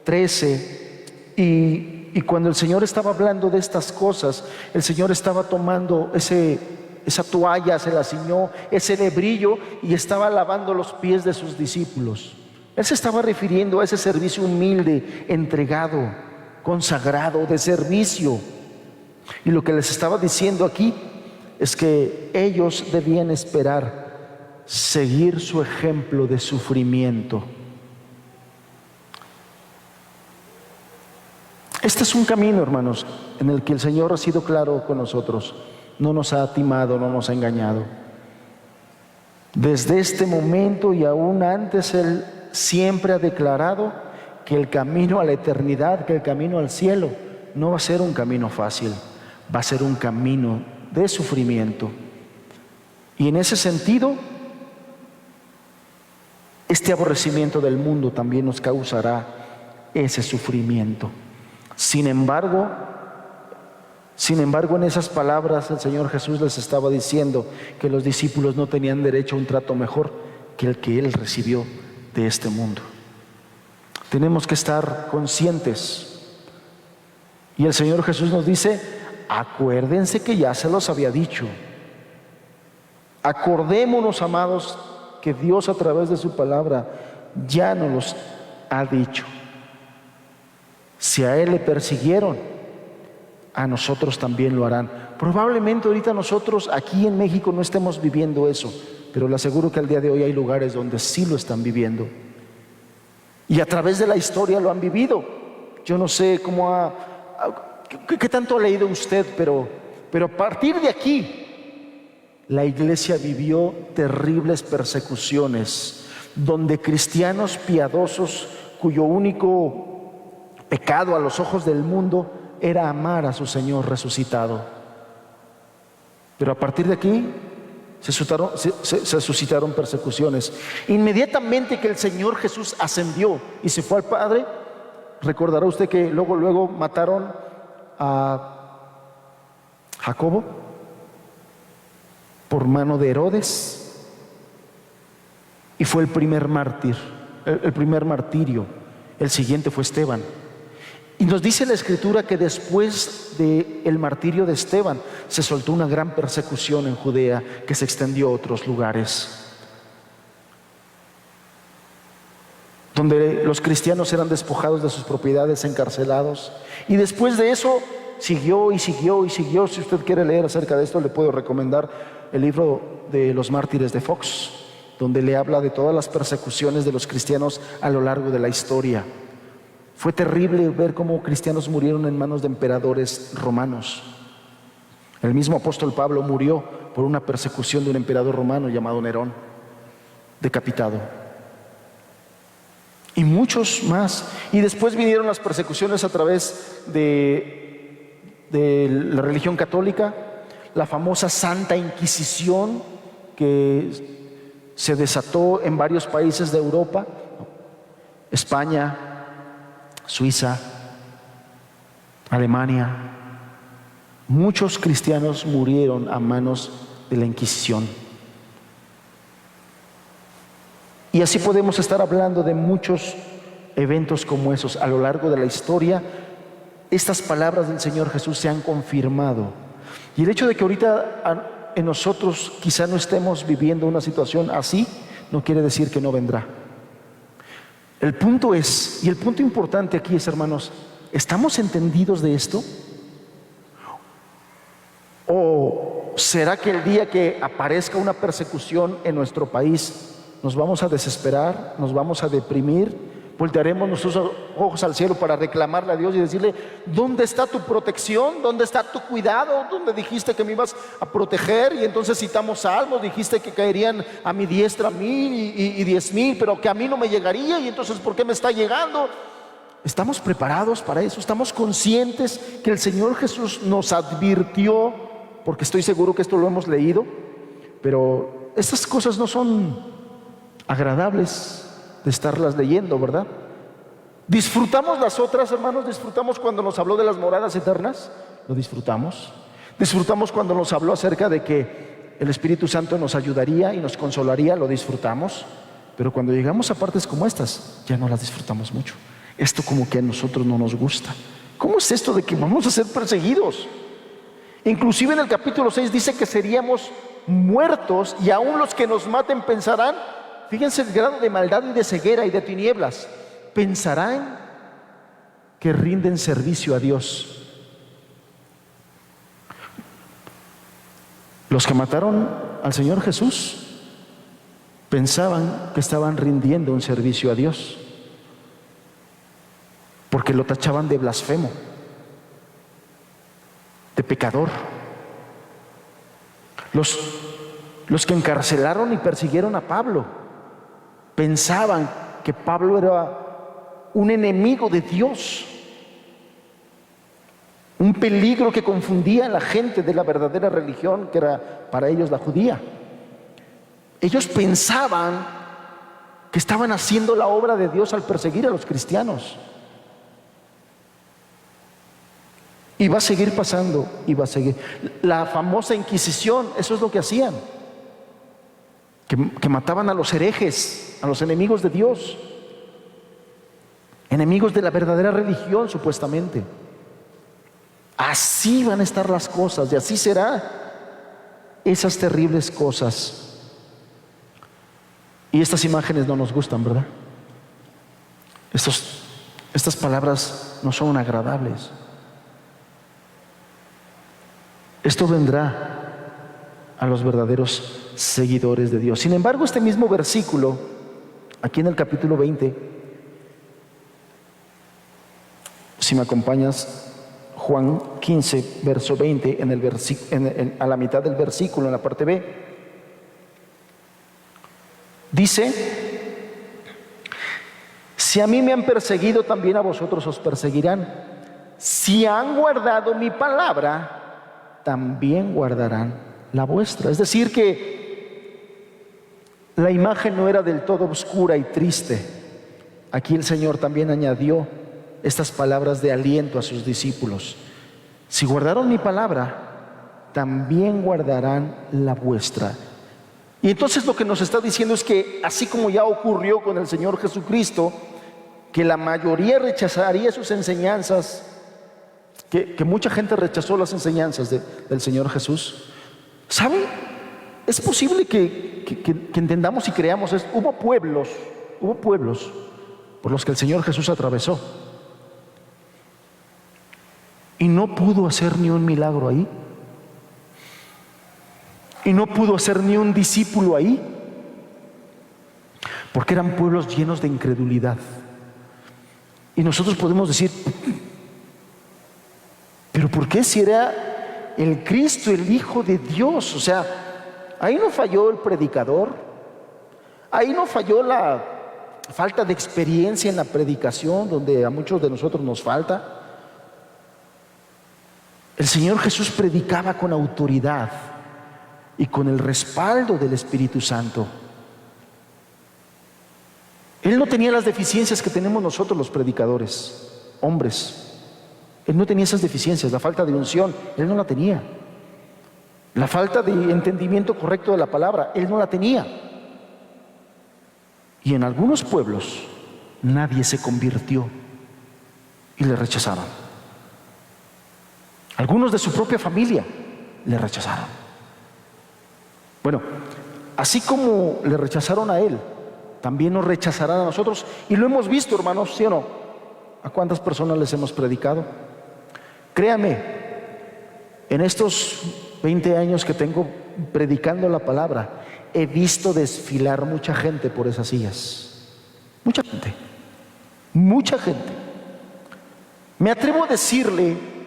13. Y cuando el Señor estaba hablando de estas cosas, el Señor estaba tomando esa toalla, se la ciñó, ese lebrillo, y estaba lavando los pies de sus discípulos. Él se estaba refiriendo a ese servicio humilde, entregado, consagrado, de servicio. Y lo que les estaba diciendo aquí es que ellos debían esperar seguir su ejemplo de sufrimiento. Este es un camino, hermanos, en el que el Señor ha sido claro con nosotros. No nos ha timado, no nos ha engañado. Desde este momento y aún antes, Él siempre ha declarado que el camino a la eternidad, que el camino al cielo, no va a ser un camino fácil, va a ser un camino de sufrimiento. Y en ese sentido, este aborrecimiento del mundo también nos causará ese sufrimiento. Sin embargo, en esas palabras el Señor Jesús les estaba diciendo que los discípulos no tenían derecho a un trato mejor que el que Él recibió de este mundo. Tenemos que estar conscientes. Y el Señor Jesús nos dice: acuérdense que ya se los había dicho. Acordémonos, amados, que Dios a través de su palabra ya nos los ha dicho. Si a Él le persiguieron, a nosotros también lo harán. Probablemente ahorita nosotros aquí en México no estemos viviendo eso, pero le aseguro que al día de hoy hay lugares donde sí lo están viviendo. Y a través de la historia lo han vivido. Yo no sé qué tanto ha leído usted, pero a partir de aquí, la iglesia vivió terribles persecuciones, donde cristianos piadosos, cuyo único pecado a los ojos del mundo era amar a su Señor resucitado. Pero a partir de aquí se suscitaron persecuciones. Inmediatamente que el Señor Jesús ascendió y se fue al Padre, recordará usted que luego mataron a Jacobo, por mano de Herodes, y fue el primer mártir, el primer martirio. El siguiente fue Esteban. Y nos dice la Escritura que después del martirio de Esteban se soltó una gran persecución en Judea que se extendió a otros lugares, donde los cristianos eran despojados de sus propiedades, encarcelados. Y después de eso siguió y siguió y siguió. Si usted quiere leer acerca de esto, le puedo recomendar el libro de los mártires de Fox, donde le habla de todas las persecuciones de los cristianos a lo largo de la historia. Fue terrible ver cómo cristianos murieron en manos de emperadores romanos. El mismo apóstol Pablo murió por una persecución de un emperador romano llamado Nerón, decapitado. Y muchos más. Y después vinieron las persecuciones a través de la religión católica, la famosa Santa Inquisición que se desató en varios países de Europa, España, Suiza, Alemania. Muchos cristianos murieron a manos de la Inquisición. Y así podemos estar hablando de muchos eventos como esos a lo largo de la historia. Estas palabras del Señor Jesús se han confirmado. Y el hecho de que ahorita en nosotros quizá no estemos viviendo una situación así, no quiere decir que no vendrá. El punto es, y el punto importante aquí es, hermanos, ¿estamos entendidos de esto? ¿O será que el día que aparezca una persecución en nuestro país nos vamos a desesperar, nos vamos a deprimir, voltearemos nuestros ojos al cielo para reclamarle a Dios y decirle: ¿dónde está tu protección? ¿Dónde está tu cuidado? ¿Dónde dijiste que me ibas a proteger? Y entonces citamos salmos, dijiste que caerían a mi diestra 1000 y 10,000, pero que a mí no me llegaría, y entonces ¿por qué me está llegando? ¿Estamos preparados para eso? ¿Estamos conscientes que el Señor Jesús nos advirtió? Porque estoy seguro que esto lo hemos leído, pero estas cosas no son agradables de estarlas leyendo, ¿verdad? ¿Disfrutamos las otras, hermanos? ¿Disfrutamos cuando nos habló de las moradas eternas? Lo disfrutamos. ¿Disfrutamos cuando nos habló acerca de que el Espíritu Santo nos ayudaría y nos consolaría? Lo disfrutamos. Pero cuando llegamos a partes como estas, ya no las disfrutamos mucho. Esto como que a nosotros no nos gusta. ¿Cómo es esto de que vamos a ser perseguidos? Inclusive en el capítulo 6 dice que seríamos muertos, y aún los que nos maten pensarán, fíjense el grado de maldad y de ceguera y de tinieblas, pensarán que rinden servicio a Dios. Los que mataron al Señor Jesús pensaban que estaban rindiendo un servicio a Dios, porque lo tachaban de blasfemo, de pecador. Los que encarcelaron y persiguieron a Pablo pensaban que Pablo era un enemigo de Dios, un peligro que confundía a la gente de la verdadera religión, que era para ellos la judía. Ellos pensaban que estaban haciendo la obra de Dios al perseguir a los cristianos. Y va a seguir pasando, y va a seguir. La famosa Inquisición, eso es lo que hacían. Que mataban a los herejes, a los enemigos de Dios, enemigos de la verdadera religión, supuestamente. Así van a estar las cosas, y así será esas terribles cosas. Y estas imágenes no nos gustan, ¿verdad? Estas palabras no son agradables. Esto vendrá a los verdaderos seguidores de Dios. Sin embargo, este mismo versículo, aquí en el capítulo 20, si me acompañas, Juan 15, verso 20, a la mitad del versículo, en la parte B, dice: si a mí me han perseguido, también a vosotros os perseguirán. Si han guardado mi palabra, también guardarán la vuestra. Es decir, que la imagen no era del todo oscura y triste. Aquí el Señor también añadió estas palabras de aliento a sus discípulos: si guardaron mi palabra, también guardarán la vuestra. Y entonces lo que nos está diciendo es que así como ya ocurrió con el Señor Jesucristo, que la mayoría rechazaría sus enseñanzas, que mucha gente rechazó las enseñanzas del Señor Jesús. ¿Sabe? Es posible que entendamos y creamos esto. Hubo pueblos por los que el Señor Jesús atravesó y no pudo hacer ni un milagro ahí, y no pudo hacer ni un discípulo ahí, porque eran pueblos llenos de incredulidad. Y nosotros podemos decir, pero ¿por qué si era el Cristo, el Hijo de Dios? O sea, ahí no falló el predicador, ahí no falló la falta de experiencia en la predicación, donde a muchos de nosotros nos falta. El Señor Jesús predicaba con autoridad y con el respaldo del Espíritu Santo. Él no tenía las deficiencias que tenemos nosotros los predicadores, hombres. Él no tenía esas deficiencias, la falta de unción, Él no la tenía. La falta de entendimiento correcto de la palabra, Él no la tenía. Y en algunos pueblos nadie se convirtió y le rechazaron. Algunos de su propia familia le rechazaron. Bueno, así como le rechazaron a Él, también nos rechazarán a nosotros. Y lo hemos visto, hermanos, ¿sí o no? ¿A cuántas personas les hemos predicado? Créame, en estos 20 años que tengo predicando la palabra, he visto desfilar mucha gente por esas sillas. Mucha gente. Mucha gente. Me atrevo a decirle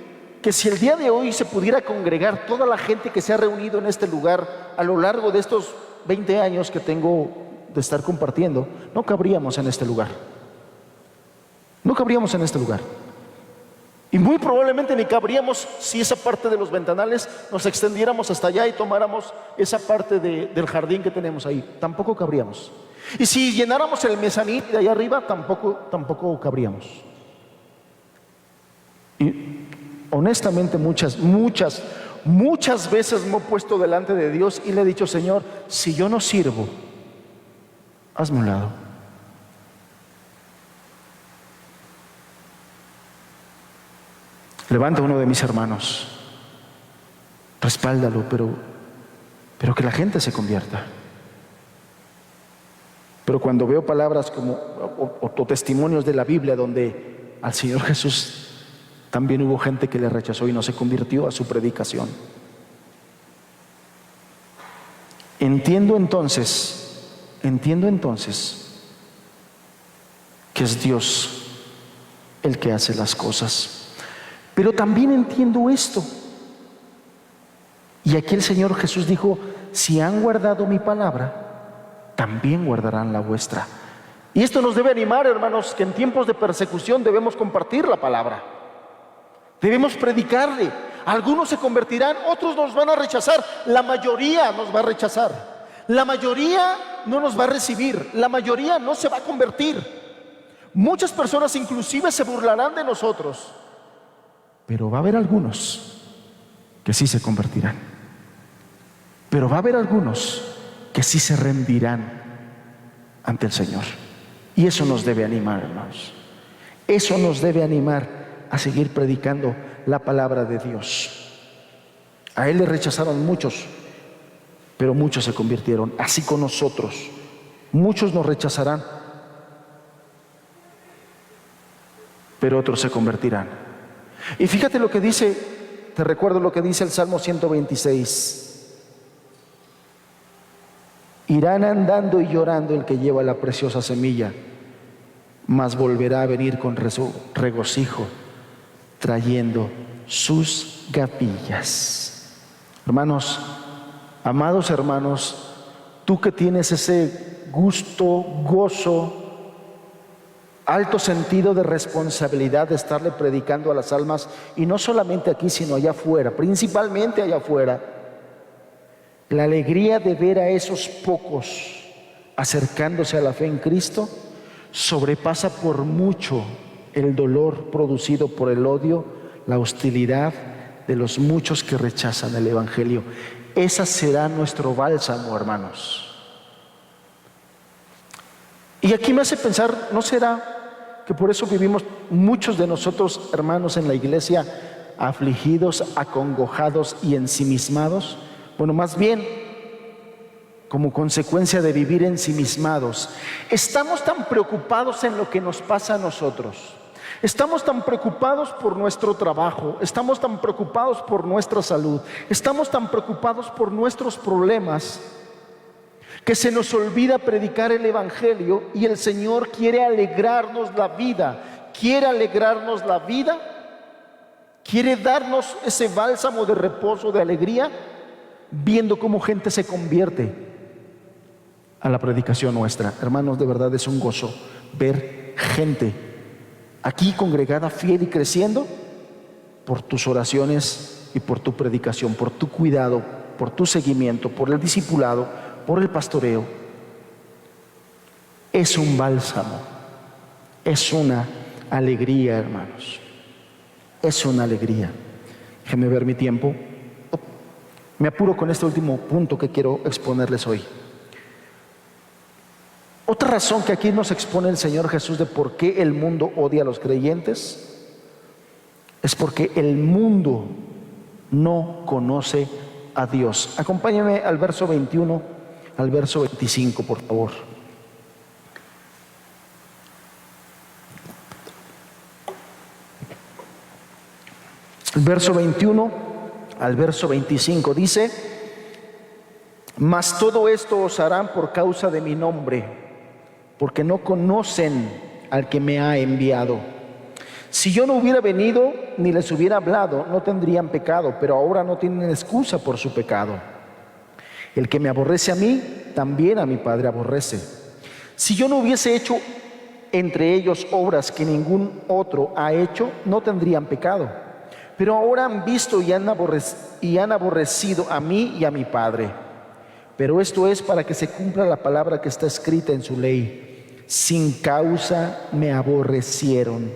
que si el día de hoy se pudiera congregar toda la gente que se ha reunido en este lugar a lo largo de estos 20 años que tengo de estar compartiendo, no cabríamos en este lugar. No cabríamos en este lugar. Y muy probablemente ni cabríamos si esa parte de los ventanales nos extendiéramos hasta allá y tomáramos esa parte del jardín que tenemos ahí. Tampoco cabríamos. Y si llenáramos el mezanín de allá arriba, tampoco cabríamos. Y honestamente muchas veces me he puesto delante de Dios y le he dicho: Señor, si yo no sirvo, hazme un lado. Levanta uno de mis hermanos, respáldalo, pero que la gente se convierta. Pero cuando veo palabras como o testimonios de la Biblia donde al Señor Jesús también hubo gente que le rechazó y no se convirtió a su predicación, entiendo entonces que es Dios el que hace las cosas. Pero también entiendo esto. Y aquí el Señor Jesús dijo: si han guardado mi palabra, también guardarán la vuestra. Y esto nos debe animar, hermanos, que en tiempos de persecución debemos compartir la palabra. Debemos predicarle. Algunos se convertirán, otros nos van a rechazar. La mayoría nos va a rechazar. La mayoría no nos va a recibir. La mayoría no se va a convertir. Muchas personas inclusive se burlarán de nosotros. Pero va a haber algunos que sí se convertirán. Pero va a haber algunos que sí se rendirán ante el Señor. Y eso nos debe animar, hermanos. Eso nos debe animar a seguir predicando la palabra de Dios. A Él le rechazaron muchos, pero muchos se convirtieron. Así con nosotros. Muchos nos rechazarán, pero otros se convertirán. Y fíjate lo que dice, te recuerdo lo que dice el Salmo 126. Irán andando y llorando el que lleva la preciosa semilla, mas volverá a venir con regocijo, trayendo sus gavillas. Hermanos, amados hermanos, tú que tienes ese gusto, gozo, alto sentido de responsabilidad de estarle predicando a las almas, y no solamente aquí sino allá afuera, principalmente allá afuera, la alegría de ver a esos pocos acercándose a la fe en Cristo sobrepasa por mucho el dolor producido por el odio, la hostilidad, de los muchos que rechazan el Evangelio. Ese será nuestro bálsamo, hermanos. Y aquí me hace pensar, ¿no será que por eso vivimos muchos de nosotros, hermanos, en la iglesia afligidos, acongojados y ensimismados? Bueno, más bien, como consecuencia de vivir ensimismados, estamos tan preocupados en lo que nos pasa a nosotros. Estamos tan preocupados por nuestro trabajo, estamos tan preocupados por nuestra salud, estamos tan preocupados por nuestros problemas, que se nos olvida predicar el Evangelio. Y el Señor quiere alegrarnos la vida, quiere darnos ese bálsamo de reposo, de alegría, viendo cómo gente se convierte a la predicación nuestra. Hermanos, de verdad es un gozo ver gente aquí congregada, fiel y creciendo por tus oraciones y por tu predicación, por tu cuidado, por tu seguimiento, por el discipulado, por el pastoreo. Es un bálsamo, es una alegría, hermanos, es una alegría. Déjenme ver mi tiempo. Me apuro con este último punto que quiero exponerles hoy. Otra razón que aquí nos expone el Señor Jesús de por qué el mundo odia a los creyentes es porque el mundo no conoce a Dios. Acompáñame al verso 21, al verso 25, por favor. El verso 21 al verso 25 dice: mas todo esto os harán por causa de mi nombre, porque no conocen al que me ha enviado. Si yo no hubiera venido ni les hubiera hablado, no tendrían pecado, pero ahora no tienen excusa por su pecado. El que me aborrece a mí, también a mi Padre aborrece. Si yo no hubiese hecho entre ellos obras que ningún otro ha hecho, no tendrían pecado. Pero ahora han visto y han aborrecido a mí y a mi Padre. Pero esto es para que se cumpla la palabra que está escrita en su ley: sin causa me aborrecieron.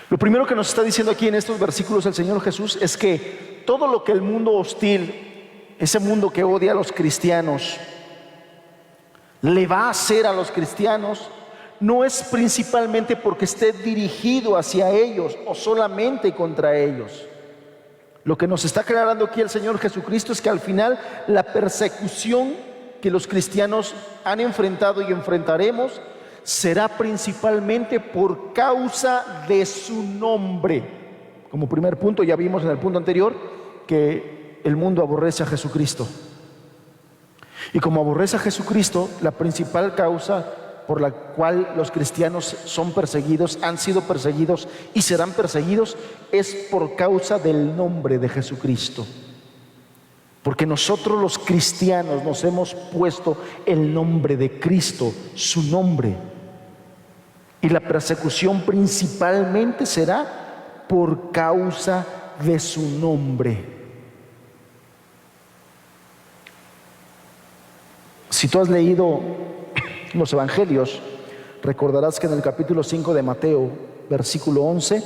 Lo primero que nos está diciendo aquí en estos versículos el Señor Jesús es que todo lo que el mundo hostil, ese mundo que odia a los cristianos, le va a hacer a los cristianos, no es principalmente porque esté dirigido hacia ellos o solamente contra ellos. Lo que nos está aclarando aquí el Señor Jesucristo es que al final la persecución que los cristianos han enfrentado y enfrentaremos será principalmente por causa de su nombre. Como primer punto, ya vimos en el punto anterior que el mundo aborrece a Jesucristo. Y como aborrece a Jesucristo, la principal causa por la cual los cristianos son perseguidos, han sido perseguidos y serán perseguidos, es por causa del nombre de Jesucristo. Porque nosotros los cristianos nos hemos puesto el nombre de Cristo, su nombre. Y la persecución principalmente será por causa de su nombre. Si tú has leído los evangelios, recordarás que en el capítulo 5 de Mateo, versículo 11,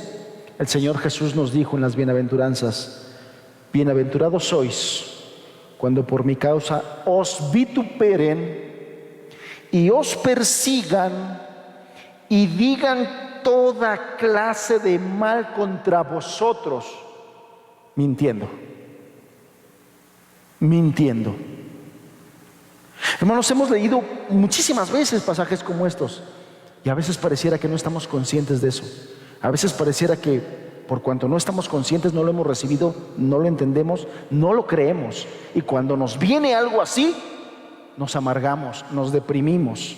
el Señor Jesús nos dijo en las bienaventuranzas: bienaventurados sois cuando por mi causa os vituperen y os persigan y digan toda clase de mal contra vosotros, mintiendo. Hermanos, hemos leído muchísimas veces pasajes como estos y a veces pareciera que no estamos conscientes de eso. A veces pareciera que por cuanto no estamos conscientes, no lo hemos recibido, no lo entendemos, no lo creemos. Y cuando nos viene algo así, nos amargamos, nos deprimimos.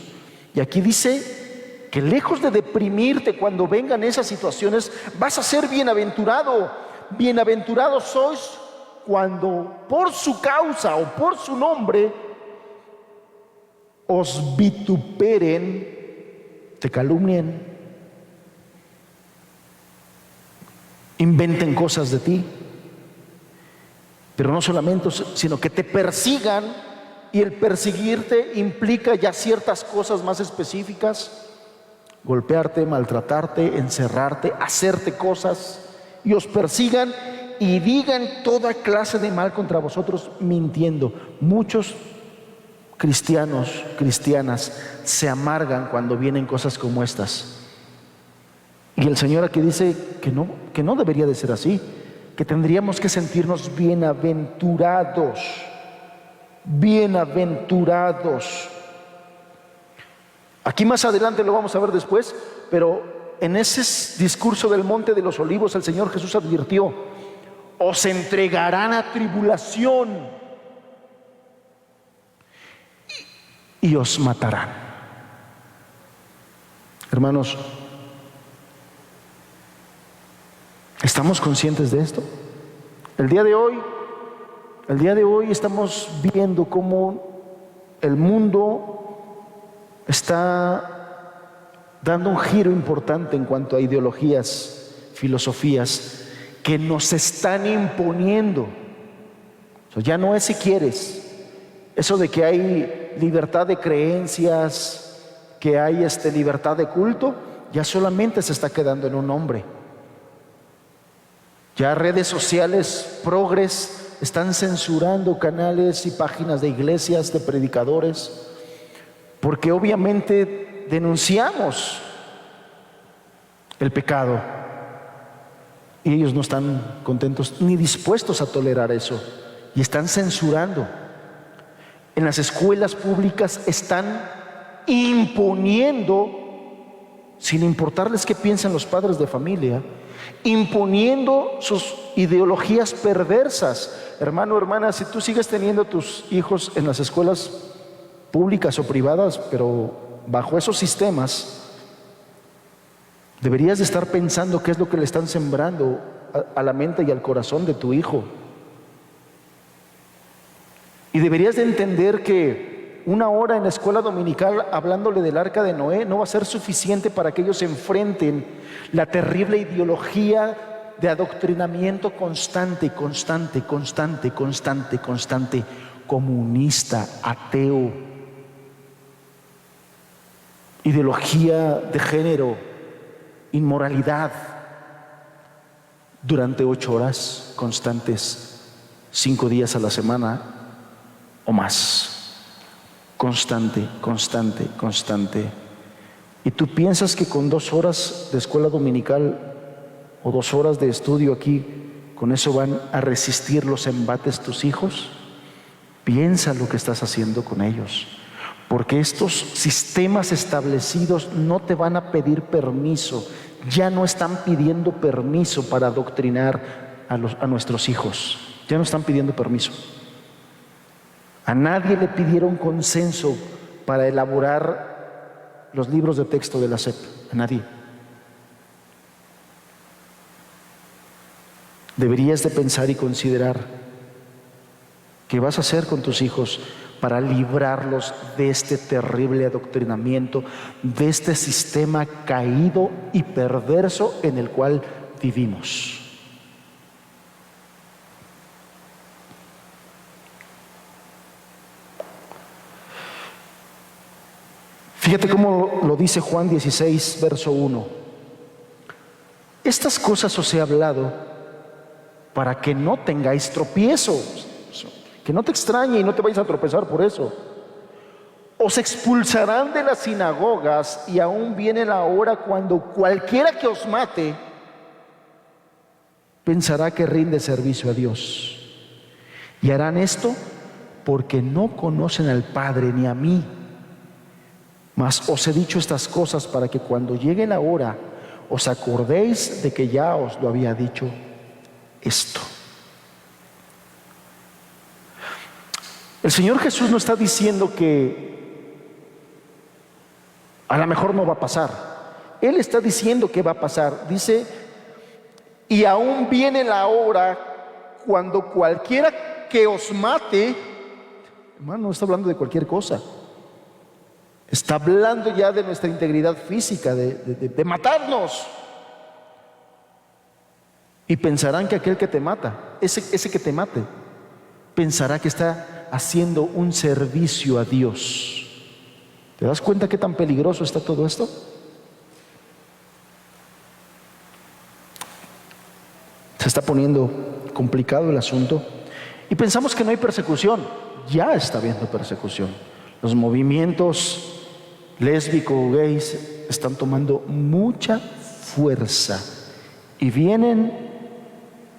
Y aquí dice que lejos de deprimirte cuando vengan esas situaciones, vas a ser bienaventurado. Bienaventurados sois cuando por su causa o por su nombre os vituperen, te calumnien, inventen cosas de ti, pero no solamente, sino que te persigan. Y el perseguirte implica ya ciertas cosas más específicas: golpearte, maltratarte, encerrarte, hacerte cosas y os persigan y digan toda clase de mal contra vosotros mintiendo. Muchos cristianos, cristianas, se amargan cuando vienen cosas como estas. Y el Señor aquí dice que no debería de ser así, que tendríamos que sentirnos bienaventurados, bienaventurados. Aquí más adelante lo vamos a ver después, pero en ese discurso del Monte de los Olivos el Señor Jesús advirtió: os entregarán a tribulación y os matarán. Hermanos, ¿estamos conscientes de esto? El día de hoy estamos viendo cómo el mundo está dando un giro importante en cuanto a ideologías, filosofías que nos están imponiendo. Ya no es si quieres, eso de que hay libertad de creencias, que hay libertad de culto, ya solamente se está quedando en un nombre. Ya redes sociales progres están censurando canales y páginas de iglesias, de predicadores, porque obviamente denunciamos el pecado y ellos no están contentos ni dispuestos a tolerar eso y están censurando. En las escuelas públicas están imponiendo, sin importarles qué piensan los padres de familia, imponiendo sus ideologías perversas. Hermano, hermana, si tú sigues teniendo tus hijos en las escuelas públicas o privadas, pero bajo esos sistemas, deberías de estar pensando qué es lo que le están sembrando a la mente y al corazón de tu hijo. Y deberías de entender que una hora en la escuela dominical hablándole del arca de Noé no va a ser suficiente para que ellos enfrenten la terrible ideología de adoctrinamiento constante, comunista, ateo, ideología de género, inmoralidad, durante 8 horas constantes, 5 días a la semana o más. Constante. Y tú piensas que con 2 horas de escuela dominical o 2 horas de estudio aquí, con eso van a resistir los embates tus hijos. Piensa lo que estás haciendo con ellos, porque estos sistemas establecidos no te van a pedir permiso. Ya no están pidiendo permiso para adoctrinar a nuestros hijos. Ya no están pidiendo permiso. A nadie le pidieron consenso para elaborar los libros de texto de la SEP. A nadie. Deberías de pensar y considerar qué vas a hacer con tus hijos para librarlos de este terrible adoctrinamiento, de este sistema caído y perverso en el cual vivimos. Fíjate cómo lo dice Juan 16, verso 1. Estas cosas os he hablado para que no tengáis tropiezo, que no te extrañe y no te vayas a tropezar por eso. Os expulsarán de las sinagogas y aún viene la hora cuando cualquiera que os mate pensará que rinde servicio a Dios. Y harán esto porque no conocen al Padre ni a mí. Mas os he dicho estas cosas para que cuando llegue la hora os acordéis de que ya os lo había dicho esto. El Señor Jesús no está diciendo que a lo mejor no va a pasar. Él está diciendo que va a pasar. Dice, y aún viene la hora cuando cualquiera que os mate, hermano, no está hablando de cualquier cosa. Está hablando ya de nuestra integridad física, de matarnos. Y pensarán que aquel que te mata, ese que te mate, pensará que está haciendo un servicio a Dios. ¿Te das cuenta qué tan peligroso está todo esto? Se está poniendo complicado el asunto y pensamos que no hay persecución. Ya está habiendo persecución. Los movimientos lésbicos, gays, están tomando mucha fuerza y vienen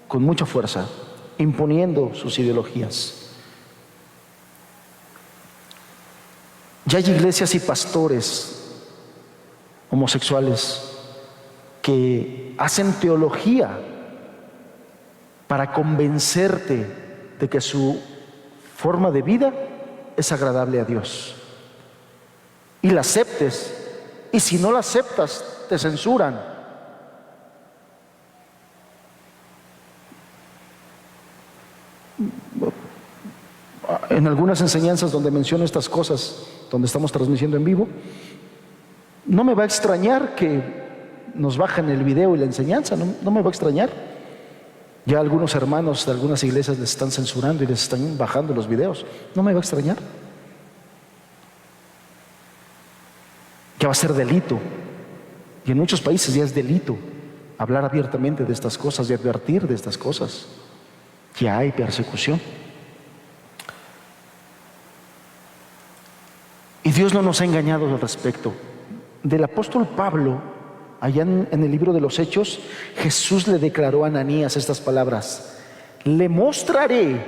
con mucha fuerza, imponiendo sus ideologías. Ya hay iglesias y pastores homosexuales que hacen teología para convencerte de que su forma de vida es agradable a Dios y la aceptes, y si no la aceptas te censuran. En algunas enseñanzas donde menciono estas cosas, donde estamos transmitiendo en vivo, no me va a extrañar que nos bajen el video y la enseñanza, no me va a extrañar. Ya algunos hermanos de algunas iglesias les están censurando y les están bajando los videos. No me va a extrañar. Ya va a ser delito. Y en muchos países ya es delito hablar abiertamente de estas cosas y advertir de estas cosas. Ya hay persecución. Y Dios no nos ha engañado al respecto. Del apóstol Pablo, allá en el libro de los Hechos, Jesús le declaró a Ananías estas palabras: le mostraré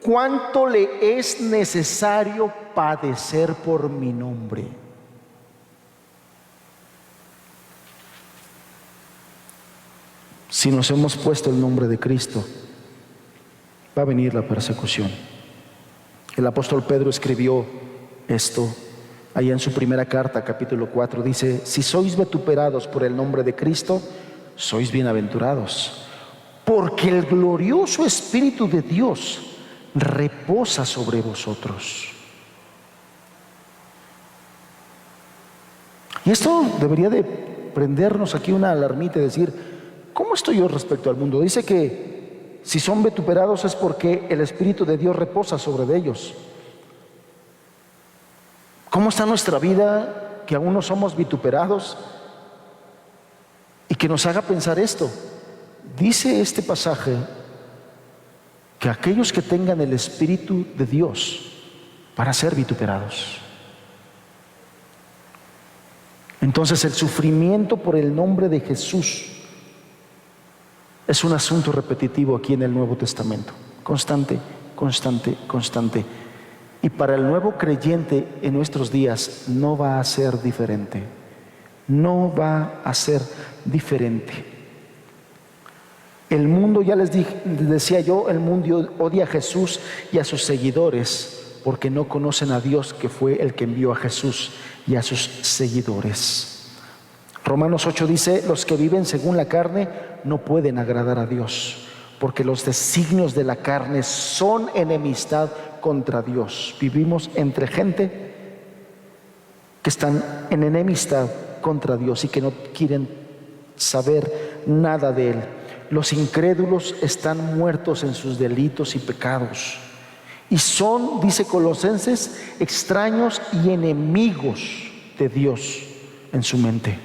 cuánto le es necesario padecer por mi nombre. Si nos hemos puesto el nombre de Cristo, va a venir la persecución. El apóstol Pedro escribió esto allá en su primera carta, capítulo 4, dice: si sois vituperados por el nombre de Cristo, sois bienaventurados, porque el glorioso Espíritu de Dios reposa sobre vosotros. Y esto debería de prendernos aquí una alarmita y decir: ¿cómo estoy yo respecto al mundo? Dice que si son vituperados es porque el Espíritu de Dios reposa sobre ellos. ¿Cómo está nuestra vida que aún no somos vituperados? Y que nos haga pensar esto. Dice este pasaje que aquellos que tengan el Espíritu de Dios van a ser vituperados. Entonces el sufrimiento por el nombre de Jesús es un asunto repetitivo aquí en el Nuevo Testamento. Constante, constante, constante. Y para el nuevo creyente en nuestros días no va a ser diferente. No va a ser diferente. El mundo, ya les decía yo, el mundo odia a Jesús y a sus seguidores porque no conocen a Dios, que fue el que envió a Jesús y a sus seguidores. Romanos 8 dice: los que viven según la carne no pueden agradar a Dios, porque los designios de la carne son enemistad contra Dios. Vivimos entre gente que están en enemistad contra Dios y que no quieren saber nada de Él. Los incrédulos están muertos en sus delitos y pecados y son, dice Colosenses, extraños y enemigos de Dios en su mente.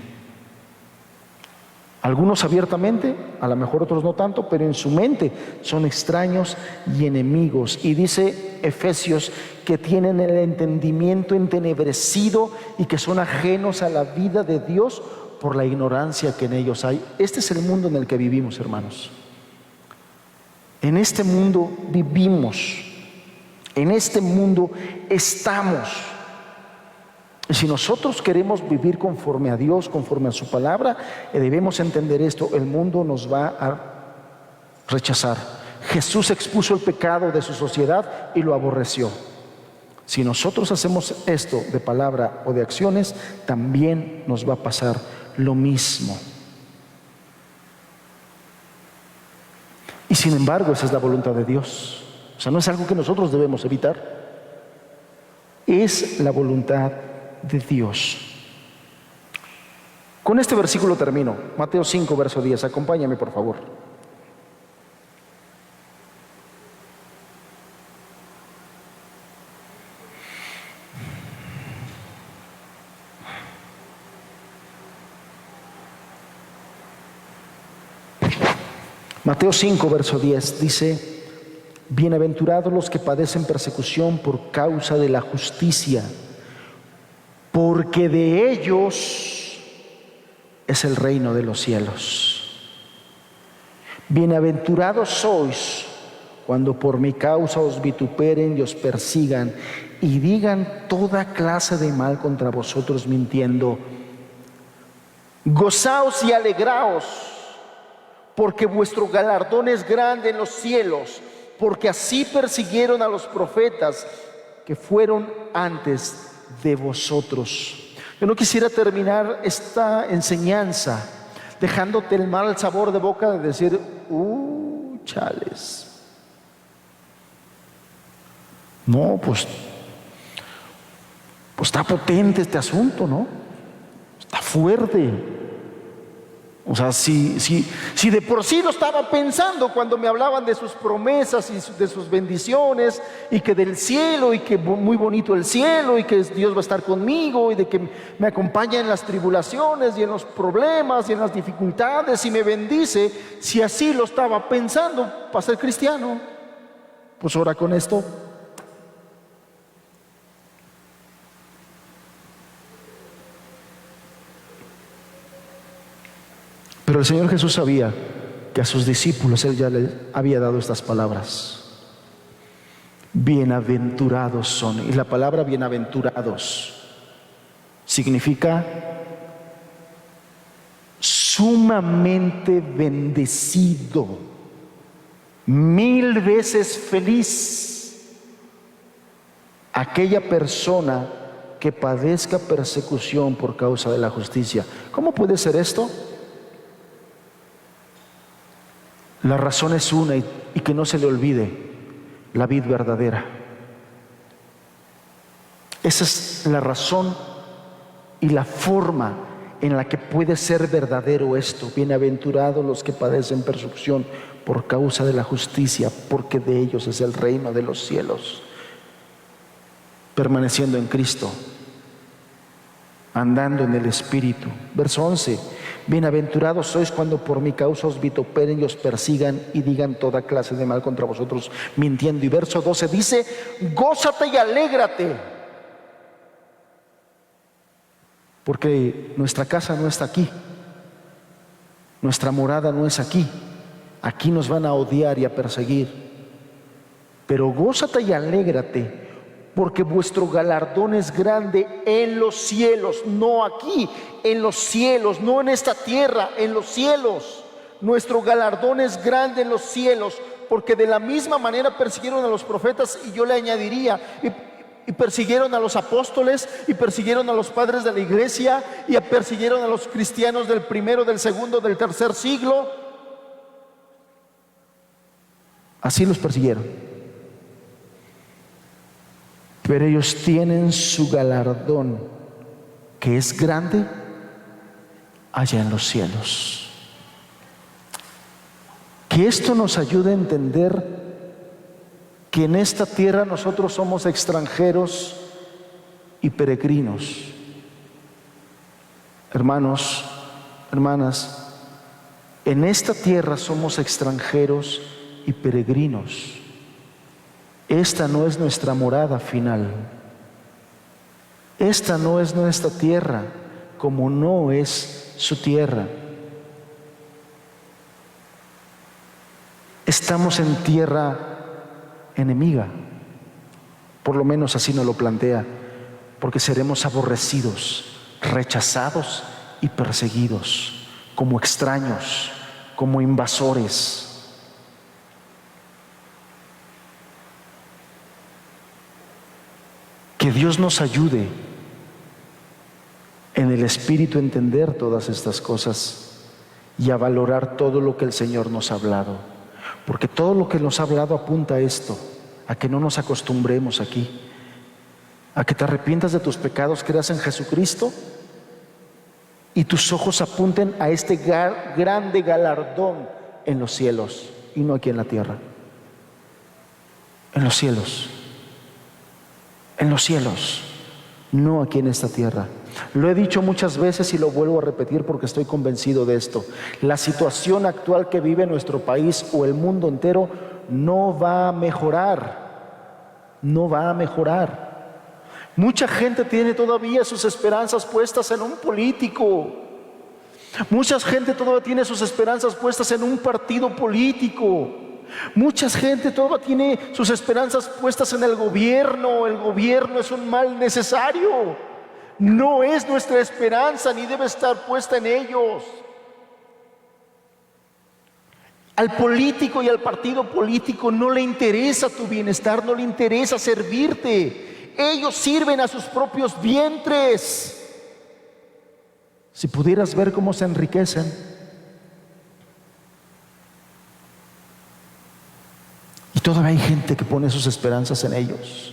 Algunos abiertamente, a lo mejor otros no tanto, pero en su mente son extraños y enemigos. Y dice Efesios que tienen el entendimiento entenebrecido y que son ajenos a la vida de Dios por la ignorancia que en ellos hay. Este es el mundo en el que vivimos, hermanos. En este mundo vivimos, en este mundo estamos. Y si nosotros queremos vivir conforme a Dios, conforme a su palabra, debemos entender esto: el mundo nos va a rechazar. Jesús expuso el pecado de su sociedad y lo aborreció. Si nosotros hacemos esto de palabra o de acciones, también nos va a pasar lo mismo. Y sin embargo, esa es la voluntad de Dios. O sea, no es algo que nosotros debemos evitar. Es la voluntad de Dios. Con este versículo termino. Mateo 5, verso 10. Acompáñame, por favor. Mateo 5, verso 10 dice: bienaventurados los que padecen persecución por causa de la justicia, porque de ellos es el reino de los cielos. Bienaventurados sois cuando por mi causa os vituperen y os persigan y digan toda clase de mal contra vosotros mintiendo. Gozaos y alegraos, porque vuestro galardón es grande en los cielos, porque así persiguieron a los profetas que fueron antes de vosotros. Yo no quisiera terminar esta enseñanza dejándote el mal sabor de boca de decir, chales. No, pues está potente este asunto, ¿no? Está fuerte. O sea, si de por sí lo estaba pensando cuando me hablaban de sus promesas y de sus bendiciones, y que del cielo, y que muy bonito el cielo, y que Dios va a estar conmigo, y de que me acompaña en las tribulaciones y en los problemas y en las dificultades y me bendice, si así lo estaba pensando para ser cristiano, pues ahora con esto. Pero el Señor Jesús sabía que a sus discípulos Él ya les había dado estas palabras. Bienaventurados son. Y la palabra bienaventurados significa sumamente bendecido, 1000 veces feliz aquella persona que padezca persecución por causa de la justicia. ¿Cómo puede ser esto? La razón es una, y que no se le olvide: la vid verdadera. Esa es la razón y la forma en la que puede ser verdadero esto. Bienaventurados los que padecen persecución por causa de la justicia, porque de ellos es el reino de los cielos. Permaneciendo en Cristo, andando en el Espíritu. Verso 11: bienaventurados sois cuando por mi causa os vituperen y os persigan y digan toda clase de mal contra vosotros mintiendo. Y verso 12 dice: gózate y alégrate, porque nuestra casa no está aquí, nuestra morada no es aquí. Aquí nos van a odiar y a perseguir, pero gózate y alégrate, porque vuestro galardón es grande en los cielos. No aquí, en los cielos, no en esta tierra, en los cielos. Nuestro galardón es grande en los cielos, porque de la misma manera persiguieron a los profetas, y yo le añadiría, y persiguieron a los apóstoles, y persiguieron a los padres de la iglesia, y persiguieron a los cristianos del primero, del segundo, del tercer siglo. Así los persiguieron. Pero ellos tienen su galardón, que es grande, allá en los cielos. Que esto nos ayude a entender que en esta tierra nosotros somos extranjeros y peregrinos. Hermanos, hermanas, en esta tierra somos extranjeros y peregrinos. Esta no es nuestra morada final. Esta no es nuestra tierra, como no es su tierra. Estamos en tierra enemiga, por lo menos así nos lo plantea, porque seremos aborrecidos, rechazados y perseguidos, como extraños, como invasores. Que Dios nos ayude en el Espíritu a entender todas estas cosas y a valorar todo lo que el Señor nos ha hablado, porque todo lo que nos ha hablado apunta a esto, a que no nos acostumbremos aquí, a que te arrepientas de tus pecados, creas en Jesucristo y tus ojos apunten a este grande galardón en los cielos, y no aquí en la tierra. En los cielos. En los cielos, no aquí en esta tierra. Lo he dicho muchas veces y lo vuelvo a repetir porque estoy convencido de esto. La situación actual que vive nuestro país o el mundo entero no va a mejorar. No va a mejorar. Mucha gente tiene todavía sus esperanzas puestas en un político. Mucha gente todavía tiene sus esperanzas puestas en un partido político. Mucha gente todavía tiene sus esperanzas puestas en el gobierno. El gobierno es un mal necesario. No es nuestra esperanza ni debe estar puesta en ellos. Al político y al partido político no le interesa tu bienestar, no le interesa servirte. Ellos sirven a sus propios vientres. Si pudieras ver cómo se enriquecen. Y todavía hay gente que pone sus esperanzas en ellos.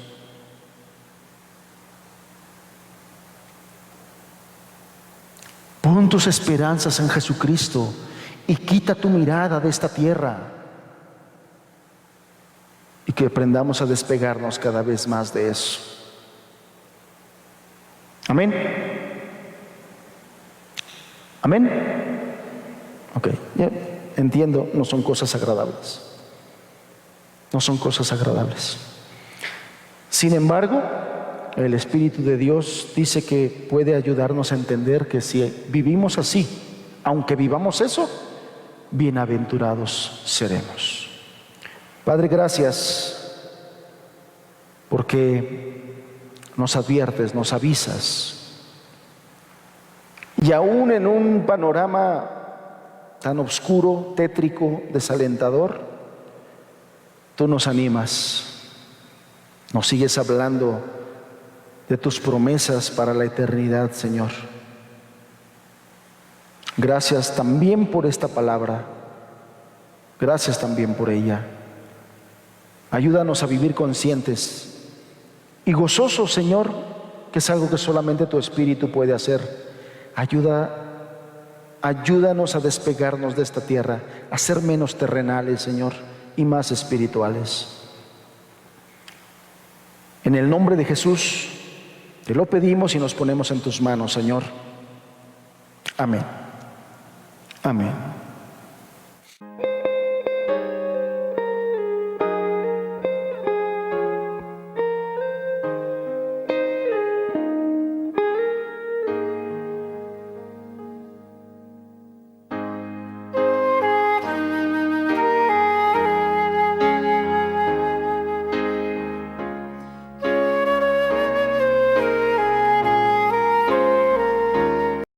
Pon tus esperanzas en Jesucristo y quita tu mirada de esta tierra. Y que aprendamos a despegarnos cada vez más de eso. Amén. Amén. Ok, ya entiendo, no son cosas agradables. No son cosas agradables. Sin embargo, el Espíritu de Dios dice que puede ayudarnos a entender que si vivimos así, aunque vivamos eso, bienaventurados seremos. Padre, gracias porque nos adviertes, nos avisas. Y aún en un panorama tan oscuro, tétrico, desalentador, tú nos animas, nos sigues hablando de tus promesas para la eternidad, Señor. Gracias también por esta palabra. Gracias también por ella. Ayúdanos a vivir conscientes y gozosos, Señor, que es algo que solamente tu Espíritu puede hacer. Ayúdanos a despegarnos de esta tierra, a ser menos terrenales, Señor, y más espirituales. En el nombre de Jesús te lo pedimos y nos ponemos en tus manos, Señor. Amén. Amén.